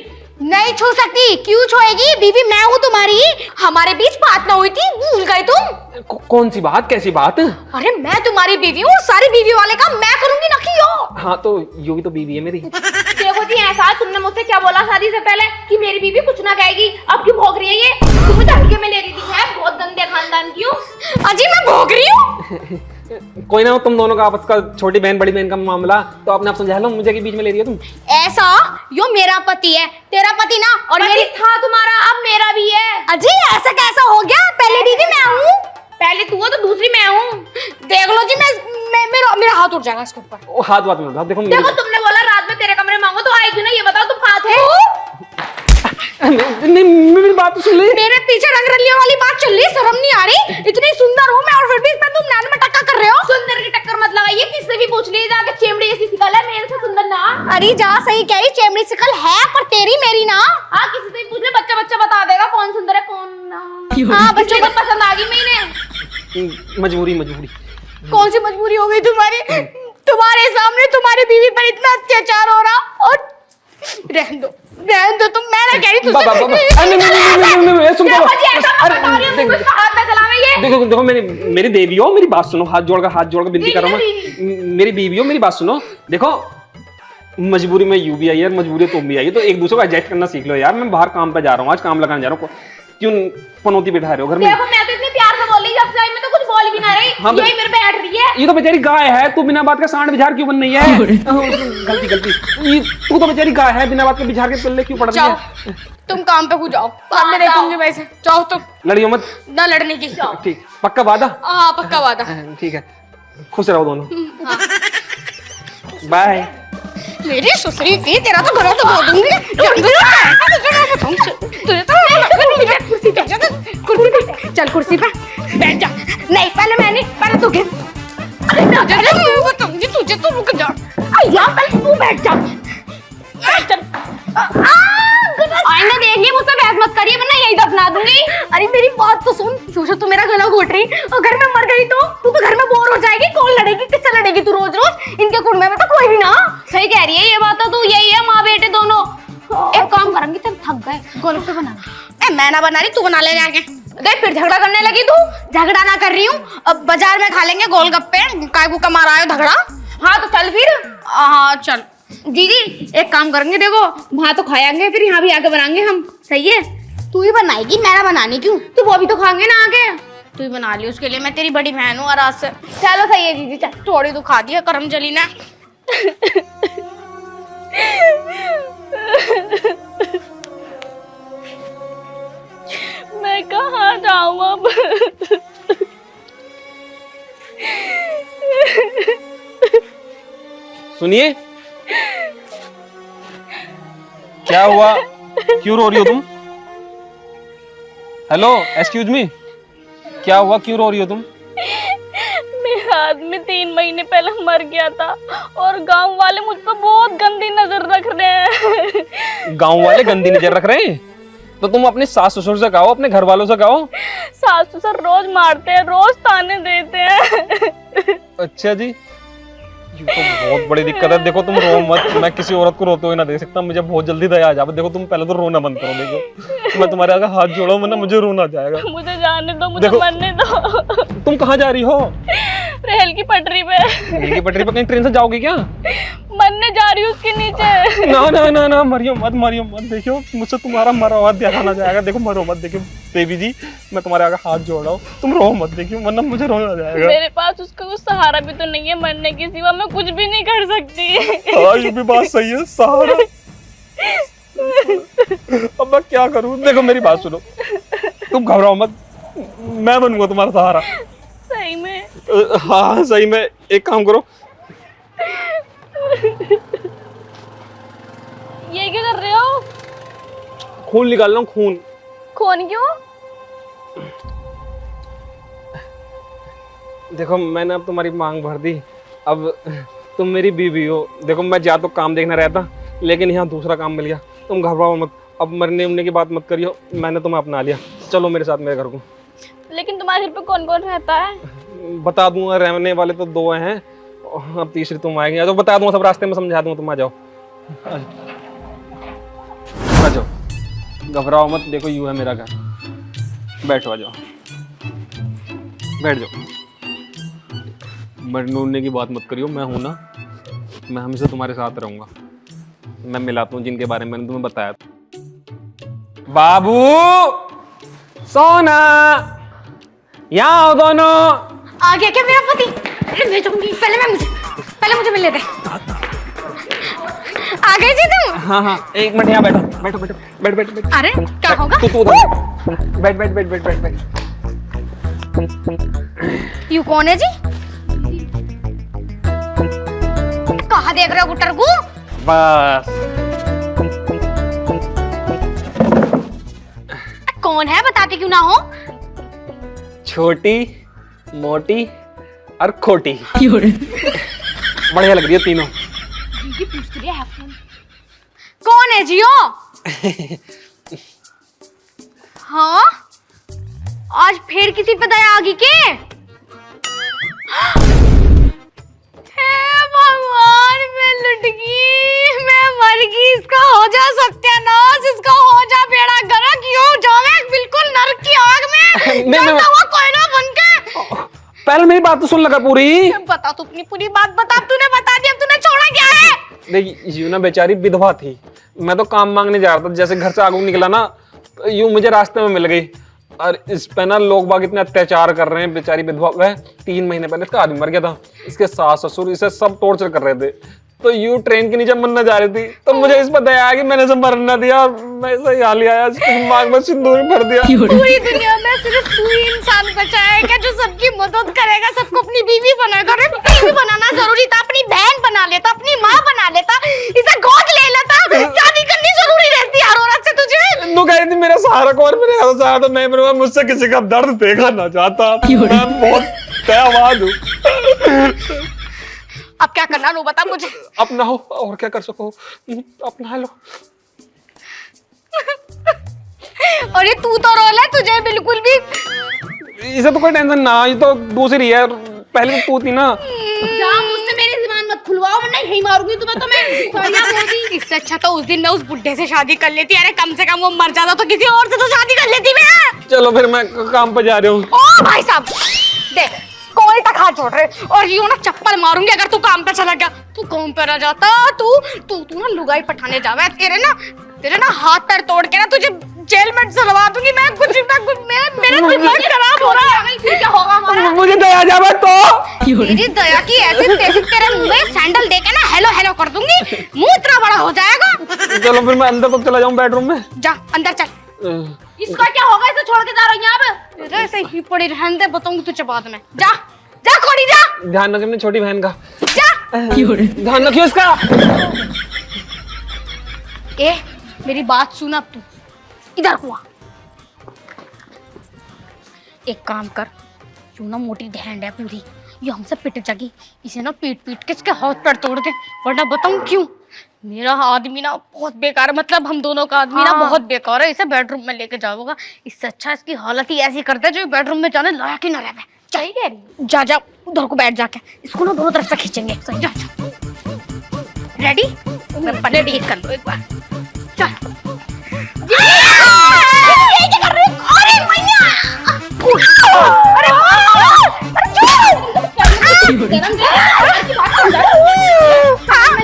नहीं छू सकती, क्यों छुएगी? बीवी मैं हूँ तुम्हारी, हमारे बीच बात ना हुई थी, भूल गए तुम? कौन सी बात, कैसी बात? अरे मैं तुम्हारी बीवी हूँ, सारी बीवी वाले काम मैं करूंगी ना कि यो। हाँ तो यू भी तो बीवी है मेरी। देखो जी ऐसा तुमने मुझसे क्या बोला शादी से पहले कि मेरी बीवी कुछ ना कहेगी, अब क्यों भोग रही है ये? तुम्हें तो हल्के में ले रही थी, है बहुत गंदे खानदान की हो। अजी मैं भोग रही हूँ? कोई ना हो, तुम दोनों का आपस का छोटी बहन बड़ी बहन का मामला, तो अपने आप समझा लो, मुझे की बीच में ले रही है तुम। ऐसा यो मेरा पति है, तेरा पति ना, और मेरी था तुम्हारा, अब मेरा भी है। अजी ऐसा कैसा हो गया? पहले बीवी मैं हूँ। पहले तू हो तो दूसरी मैं हूँ। देख लो जी, मेरा हाथ उठ जाएगा इसके ऊपर। ओ हाथ बात में देखो देखो तुमने बोला रात में तेरे कमरे मांगो तो आई क्यों ना, ये बताओ तुम कहाँ थे? नहीं मेरी बात तो सुन ले। मेरे पीछे रंगरलियों वाली बात चल रही, शर्म नहीं आ रही? इतनी सुंदर हूँ मैं और फिर भी इस पे तुम नैन में टक्कर कर रहे हो। सुंदर की टक्कर मत लगाइए, किससे भी पूछ लीजिए जाके, चेमड़ी जैसी सिकल है, मेरे से सुंदर ना। अरे जा सही कह रही, चेमड़ी सिकल है पर तेरी मेरी ना। हाँ किसी से भी पूछ ले, बच्चा बच्चा बता देगा कौन सुंदर है कौन ना। हाँ बच्चों को पसंद आ गई मैंने। मजबूरी मजबूरी। कौन सी मजबूरी हो गई तुम्हारी? तुम्हारे सामने तुम्हारी बीवी पर इतना अत्याचार हो रहा, और रहने दो तुम, मैं ना कह रही तुझसे। सुन ये देखो देखो मेरी देवी हो, मेरी बात सुनो, हाथ जोड़कर विनती कर रहा हूँ, मेरी बीवी हो, मेरी बात सुनो। देखो मजबूरी में यू भी आई है, मजबूरी तुम भी आई है, तो एक दूसरे को एडजस्ट करना सीख लो यार। मैं बाहर काम पे जा रहा हूँ, आज काम लगाने जा रहा हूँ, क्यों पनौती बिठा रहे हो घर में? देखो मैं तो इतने प्यार से बोल रही, जब से मैं तो कुछ बोल भी ना रही। हाँ, यही मेरे बैठ रही है। ये तो बेचारी गाय है, तू बिना बात का सांड बिछार क्यों बन रही है? गलती ये तू तो बेचारी गाय है, बिना बात के बिछार के पल्ले क्यों पड़ रही है? तुम काम पे हो जाओ, बाद में देखूंगी वैसे। जाओ तुम, लड़ियो मत ना लड़ने की। ठीक, पक्का वादा? हाँ पक्का वादा। ठीक है, खुश रहो दोनों। बाय। मेरी सुसरी थी, तेरा तो घर तो बोल दूंगी। चल कुर्सी पे बैठ जा। नहीं पहले मैं नहीं, पहले तू गिर। तुझे तो रुक जा, पहले तू बैठ जा। आईना देखिए, मुझसे बहस मत करिए वरना यही दफना दूंगी। अरे मेरी बात तो सुन, शोशो तू मेरा गला घोट रही, और घर में मर गई तो तू तो घर में बोर हो जाएगी। कौन लड़ेगी, किससे लड़ेगी तू रोज रोज? इनके कुंड में तो कोई भी ना। सही कह रही है ये बात, तो तू यही है, माँ बेटे दोनों। एक काम करेंगे, चल थक गए, गोलगप्पे बनाना। मैं ना बना रही, तू बना ले जाके। देख फिर झगड़ा करने लगी तू। झगड़ा ना कर रही हूँ, अब बाजार में खा लेंगे गोलगप्पे। काय को कमा रहा है झगड़ा? हाँ तो चल फिर। हाँ चल। दीदी एक काम करेंगे, देखो वहाँ तो खाएंगे, फिर यहाँ भी आके बनाएंगे हम, सही है? तू ही बनाएगी, मैं ना बनानी क्यों? तो वो भी तो खाएंगे ना आके। तू ही बना ली, उसके लिए मैं तेरी बड़ी बहन हूँ। और आज से चलो सही है दीदी, चल। थोड़ी तो खा दी है करम जली ने। मैं कहाँ जाऊँ अब? सुनिए, क्या हुआ, क्यों रो रही हो तुम? हेलो एक्सक्यूज मी, क्या हुआ, क्यों रो रही हो तुम? मेरा आदमी 3 महीने पहले मर गया था और गांव वाले मुझ पर बहुत गंदी नजर रख रहे हैं। गांव वाले गंदी नजर रख रहे हैं? तो तुम अपने सास ससुर से कहो, अपने घर वालों से कहो। सास ससुर रोज मारते हैं, रोज ताने देते हैं। अच्छा जी, ये तो बहुत बड़ी दिक्कत है। देखो तुम रो मत, मैं किसी औरत को रोते हुए ना देख सकता, मुझे बहुत जल्दी दया आ जाए। देखो तुम पहले तो रोना बंद करो। देखो मैं तुम्हारे आगे हाथ जोड़ा हूं, वरना मुझे रोना आ जाएगा। मुझे जाने दो, मुझे देखो, मरने दो। तुम कहाँ जा रही हो? रेल की पटरी पे। रेल की पटरी पे? कहीं ट्रेन से जाओगी क्या? मरने जा रही हूँ उसके नीचे। ना ना ना ना, मरियो मत, मरियो मत। देखो मुझसे तुम्हारा मरा हुआ देखा ना जाएगा। देखो मरो मत। देखो देवी जी, मैं तुम्हारे आगे हाथ जोड़ रहा हूँ, तुम रो मत। देखियो वरना मुझे रोना आ जाएगा। मेरे पास उसका कुछ सहारा भी तो नहीं है, मरने के सिवा मैं कुछ भी नहीं कर सकती। हाँ ये भी बात सही है, सहारा। अब मैं क्या करूँ? देखो मेरी बात सुनो, तुम घबराओ मत, मैं बनूंगा तुम्हारा सहारा। सही में? हाँ सही में। एक काम करो, ये क्या कर रहे हो? खून निकाल रहा हूँ, खून। खून क्यों? देखो मैंने अब तुम्हारी मांग भर दी, अब तुम मेरी बीवी हो। देखो मैं जा तो काम देखना रहता, लेकिन यहाँ दूसरा काम मिल गया। तुम घबराओ मत, अब मरने उमने की बात मत करियो, मैंने तुम्हें अपना लिया। चलो मेरे साथ मेरे घर को। लेकिन तुम्हारे घर पे कौन कौन रहता है? बता दूंगा, रहने वाले तो 2 हैं, अब तीसरी तुम आएंगे। तो बता दूंगा, सब रास्ते में समझा दूंगा, तुम आ जाओ। आ जाओ, घबराओ मत। देखो यूं है मेरा घर, बैठो, आ जाओ, बैठ जाओ। मरने उड़ने की बात मत करियो, मैं हूं ना, मैं हमेशा तुम्हारे साथ रहूंगा। मैं मिलाता हूँ जिनके बारे में मैंने तुम्हें बताया था। बाबू, सोना, यहाँ आओ दोनों। आ गया क्या मेरा पति? अरे भेजूंगी, पहले मुझे मिलने दे। आ गए जी तुम? हाँ हाँ, एक मिनट यहाँ बैठो, बैठो बैठो, बैठ बैठ बैठ। अरे क्या होगा? तू बैठ बैठ बैठ बैठ बैठ बैठ। यू कौन है जी? कहाँ देख रहे हो गुट्टर को? बस कौन है बताते क्यों ना हो? छोटी, मोटी और खोटी। बढ़िया लग रही है तीनों। दीदी पूछ रही है फोन। कौन है जियो? हाँ, आज फिर किसी पे दया आ गई के? हे भगवान, मैं लुट गई, मैं मर गई। इसका हो जा सत्यानाश, इसका हो जा बेड़ा गर्क, क्यों जावे बिल्कुल नरक की आग में जलता हुआ कोयला बनके। पहले मेरी बात तो सुन लगा पूरी। बता तू अपनी पूरी बात बता। तूने बता दिया, अब तूने छोड़ा क्या है? देख यूं ना बेचारी विधवा थी, मैं तो काम मांगने जा रहा था, जैसे घर से आगू निकला ना, यूं मुझे रास्ते में मिल गई। और इस पे ना लोग बाग इतने अत्याचार कर रहे हैं, बेचारी विधवा। वह 3 महीने पहले इसका आदमी मर गया था, इसके सास ससुर इसे सब टॉर्चर कर रहे थे। तो यूं ट्रेन के नीचे मरना जा रही थी, तो मुझे इस पर दया आ गई, मैंने इसे मरना दिया और मैं सही हाल ही आया, दिमाग में सिंदूर भर दिया। पूरी दुनिया में सिर्फ तू ही इंसान बचा है क्या जो सबकी मदद करेगा, सबको अपनी बीवी बनाएगा? अरे बीवी बनाना जरूरी था, अपनी बहन बना लेता, अपनी माँ बना लेता, इसे गोद ले लेता। शादी करनी जरूरी रहती है हर औरत से तुझे। तू कह रही थी मेरा सहारा कौन, मेरे सहारा तो मैं बनूंगा, मुझसे किसी का दर्द देखा ना चाहता। मैं बहुत दयावान हूँ। अब क्या करना लो बता मुझे। अपना हो और क्या कर सको, अपना लो। और ये तू तो रोल है, तुझे बिल्कुल भी। इसे तो कोई टेंशन ना, ये तो दूसरी है, पहले तो तू थी ना। जा मुझसे मेरी जुबान मत खुलवाओ, वरना यही मारूंगी तुम्हें। तो मैं इससे अच्छा तो उस दिन मैं उस बुड्ढे से शादी कर लेती। अरे कम से कम वो मर जाता तो किसी और से तो शादी कर लेती मैं। चलो फिर मैं काम पे जा रहा हूँ। ओ भाई साहब देख, कोई तक हाथ जोड़ रहे, और यूं ना चप्पल मारूंगी अगर तू काम पे चला गया। तू काम पे रह जाता, तू ना लुगाई पठाने जावे। तेरे ना हाथ पैर तोड़ के ना तुझे जेल में चलवा दूंगी मैं। कुछ ना कुछ मेरा दिमाग खराब हो रहा है। फिर क्या होगा हमारा? मुझे दया जावे तो मेरी दया की ऐसी तेरे मुंह में सैंडल देके ना हेलो हेलो कर दूंगी, मुंह इतना बड़ा हो जाएगा। चलो फिर मैं अंदर तक चला जाऊं बेडरूम में। जा अंदर चल। इसका क्या होगा? इसे छोड़ के जा रही है अब। ऐसे ही पड़ी रहने दे, बताऊंगी तुझे बाद में। जा जा खोड़ी जा। ध्यान रखिए अपनी छोटी बहन का। जा ध्यान रखियो इसका। ए मेरी बात सुन, अब तू इधर हुआ। एक काम कर, यूं ना मोटी ढैंड है पूरी, ये हमसे पिट जाएगी। इसे ना पीट पीट के इसके हाथ पैर तोड़ दे, वरना बताऊं क्यों। मेरा आदमी ना बहुत बेकार है, मतलब हम दोनों का आदमी ना बहुत बेकार है। इसे बेडरूम में लेके जाओगा, इससे अच्छा इसकी हालत ही ऐसी कर दे जो बेडरूम में जाने लायक ही ना रहे। चाहिए जा जा उधर को बैठ जाके, इसको ना दोनों तरफ से खींचेंगे। सही जा। रेडी? मैं पहले ठीक कर लूं एक बार। चल। ये क्या कर रही है? अरे मैया!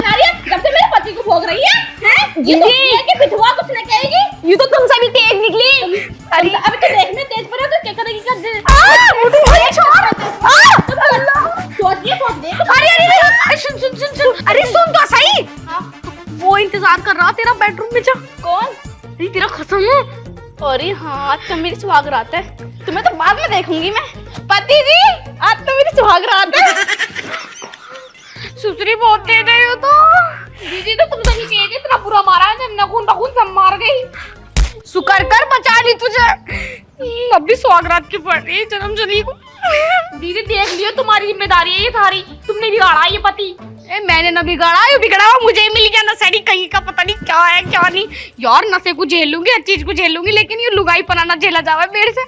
अरे जब से मेरे पति को भोग रही है, ये कि विधवा कुछ न कहेगी। ये तो तुमसे भी तेज निकली। अरे अभी तो देखने तेज पर है तो क्या करेगी? अरे सुन तो सही। वो इंतजार कर रहा तेरा बेडरूम में। जा। कौन? अरे तेरा कसम। अरे हाँ, आज तो मेरी सुहागरात है। तुम्हें तो बाद में देखूंगी मैं। पति जी, आज तो मेरी सुहागरात है। सुसरी बहुत तेज है। तो दीदी तो तुमसे नहीं चाहिए, इतना बुरा मारा है, जब नखून पखून सब मार गई। शुक्र कर बचा ली तुझे। अब भी सुहागरात की पड़ रही है जन्मजनी को। दीदी देख लियो, तुम्हारी जिम्मेदारी है ये सारी। तुमने बिगाड़ा ये पति। मैंने ना बिगाड़ा, ये बिगड़ा हुआ मुझे मिल गया। नशेड़ी कहीं का, पता नहीं क्या है क्या नहीं। यार नशे को झेल लूंगी, हर चीज को झेल लूंगी, लेकिन ये लुगाई पनाना झेला जावा मेरे से।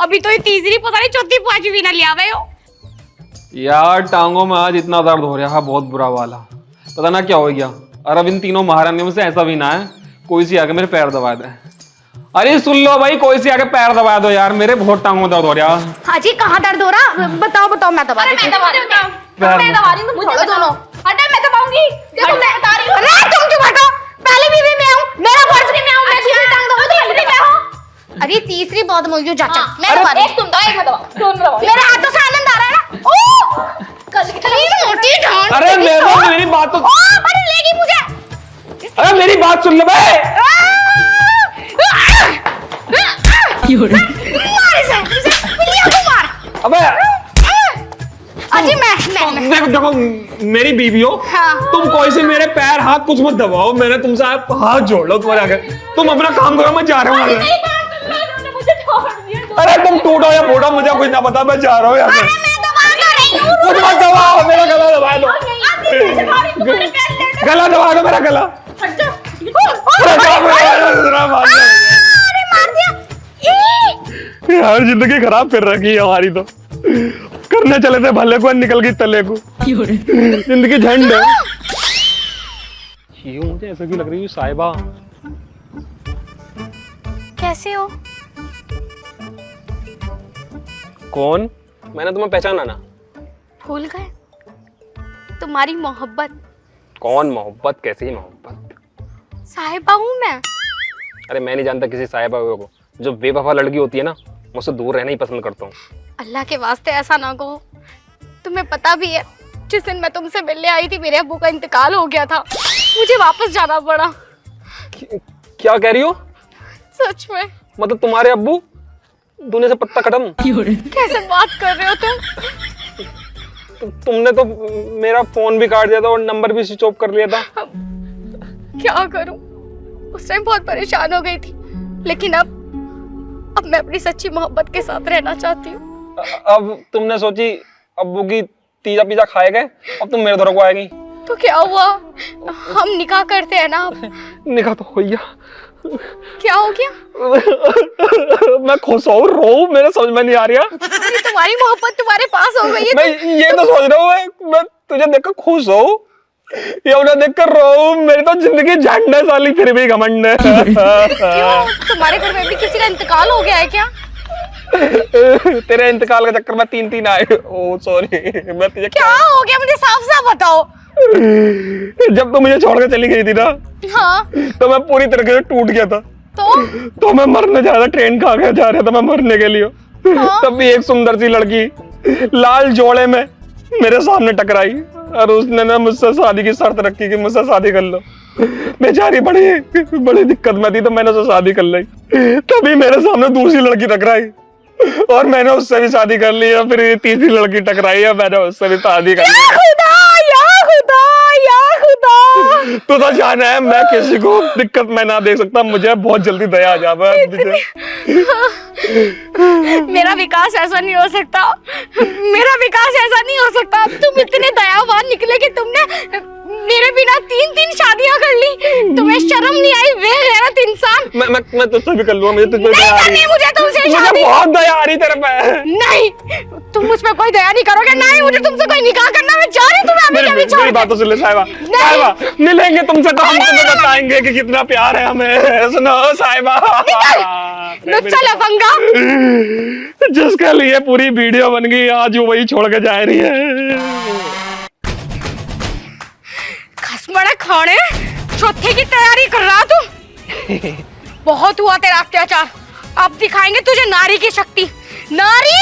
अभी तो ये तीसरी, पता नहीं चौथी पांचवी ना लिया हो। यार टांगों में आज इतना दर्द हो रहा है, बहुत बुरा वाला। पता ना क्या हो गया। और अब इन तीनों महारानियों में से ऐसा भी ना है कोई सी आके मेरे पैर दबा दे। अरे सुन लो भाई, कोई सी आके पैर दबा दो यार, मेरे बहुत टांगों में दर्द हो रहा। हाँ जी, कहाँ दर्द हो रहा? बताओ बताओ, मैं दबा देती हूँ। मैं दबा रही हूँ, तुम छोड़ो दोनों। हटे, मैं दबाऊंगी। देखो मैं बता रही हूँ। अरे तुम क्यों हटो? पहले भी मैं हूँ, मेरा फर्ज नहीं। मैं हूँ, मैं तीसरी टांग दबाऊँ तो तीसरी मैं हूँ। अरे तीसरी बहुत मुझे चाचा। मैं दबा रही हूँ। एक तुम दो, एक मैं दबाऊँ। दोनों दबाओ। मेरे हाथों से आनंद आ रहा है ना? ओ मोटी ढांड। अरे मेरी बात तो। बड़ी लेगी मुझे। अरे मेरी बात सुन लो बे। अबे अजी मैं देखो देखो, मेरी बीवी हो। हाँ। तुम कोई से मेरे पैर हाथ कुछ मत दबाओ। मैंने तुमसे हाथ जोड़ लो तुम्हारे आगे। तुम अपना काम करो, मैं जा रहा हूँ। अरे तुम टूटो या फूटो, मुझे कुछ ना पता, मैं जा रहा हूँ यहाँ से। कुछ मत दबाओ, मेरा गला दबा दो। गला दबा दो, मेरा गला। यार जिंदगी खराब कर रखी है हमारी तो। करने चले थे भले को, निकल गई तले को। जिंदगी झंड है। ये मुझे ऐसा क्यों लग रही है साहिबा? कैसे हो? कौन? मैंने तुम्हें पहचाना ना। भूल गए? तुम्हारी मोहब्बत। कौन मोहब्बत? कैसी मोहब्बत? साहिबा हूँ मैं। अरे मैं नहीं जानता किसी साहिबा को। जो बेवफा लड़की होती है ना, मुझसे दूर रहना ही पसंद करता हूँ। अल्लाह के वास्ते ऐसा ना कहो। तुम्हें पता भी है, जिस दिन मैं तुमसे मिलने आई थी, मेरे अब्बू का इंतकाल हो गया था। मुझे वापस जाना पड़ा। क्या कह रही हो? सच में। मतलब तुम्हारे अब्बू दुनिया से पत्ता खत्म? कैसे बात कर रहे हो तुम? तुमने तो मेरा फोन भी काट दिया था और नंबर भी स्विच ऑफ कर लिया था। क्या करूं? उस टाइम बहुत परेशान हो गई थी, लेकिन अब मैं अपनी सच्ची मोहब्बत के साथ रहना चाहती हूँ। अब तुमने सोची अब्बू की तीजा पीजा खाए गए, अब तुम मेरे घर को आएगी तो क्या हुआ? हम निकाह करते हैं ना। निकाह तो हो गया। क्या हो गया? मैं खुश हूँ, रो मेरे समझ में नहीं आ रहा। तुम्हारी मोहब्बत तुम्हारे पास हो गई है। मैं ये तो सोच रहा हूँ, मैं तुझे देखकर खुश हूँ या उन्हें देखकर रो। मेरी तो जिंदगी झंड है साली, फिर भी घमंड है। क्यों? तुम्हारे घर में भी किसी का इंतकाल हो गया है क्या? तेरे इंतकाल के चक्कर में तीन आए। ओ सॉरी, मैं तुझे क्या हो गया मुझे साफ साफ बताओ। जब तो मुझे छोड़ के चली गई थी ना, हाँ, तो मैं पूरी तरीके से टूट गया था। तो मैं मरने जा रहा था, ट्रेन का आगे जा रहा था मैं मरने के लिए। हाँ? तब भी एक सुंदर सी लड़की लाल जोड़े में मेरे सामने टकराई और उसने ना मुझसे शादी की शर्त रखी कि मुझसे शादी कर लो। बेचारी बड़ी दिक्कत में थी, तो मैंने उससे शादी कर ली। तभी मेरे सामने दूसरी लड़की टकराई और मैंने उससे भी शादी कर ली। फिर ये तीसरी लड़की टकराई है, मैंने उससे भी शादी कर ली। तू तो जाना है, मैं किसी को दिक्कत में ना देख सकता। मुझे बहुत जल्दी दया आ जावा। मेरा विकास ऐसा नहीं हो सकता। मेरा विकास ऐसा नहीं हो सकता। तुम इतने दयावान निकले कि तुमने मेरे बिना 3-3 शादियां कर ली, तुम्हें शर्म नहीं आई? बेगैरत इंसान। मैं तुझसे भी कर लूंगा, मुझे तुझ पे नहीं दया आ रही करनी मुझे तुमसे मुझे शादी। बहुत दया आ रही तेरे पे। नहीं, तुम मुझ पे कोई दया नहीं करोगे, ना ही मुझे तुमसे कोई निकाह करना। मैं जा रही हूँ तुम्हें अभी अभी छोड़ मेरी के। बात तो सुन ले साहिबा। साहिबा मिलेंगे तुमसे तो हम तुम्हें बताएंगे कि कितना प्यार है हमें। सुनो साहिबा, नुक्सा लफंगा। जिसके लिए पूरी वीडियो बन गई, आज वो वही छोड़ के जा रही है। खसमड़े खाने चौथे की तैयारी कर रहा तू। बहुत हुआ तेरा अत्याचार, अब दिखाएंगे तुझे नारी की शक्ति। नारी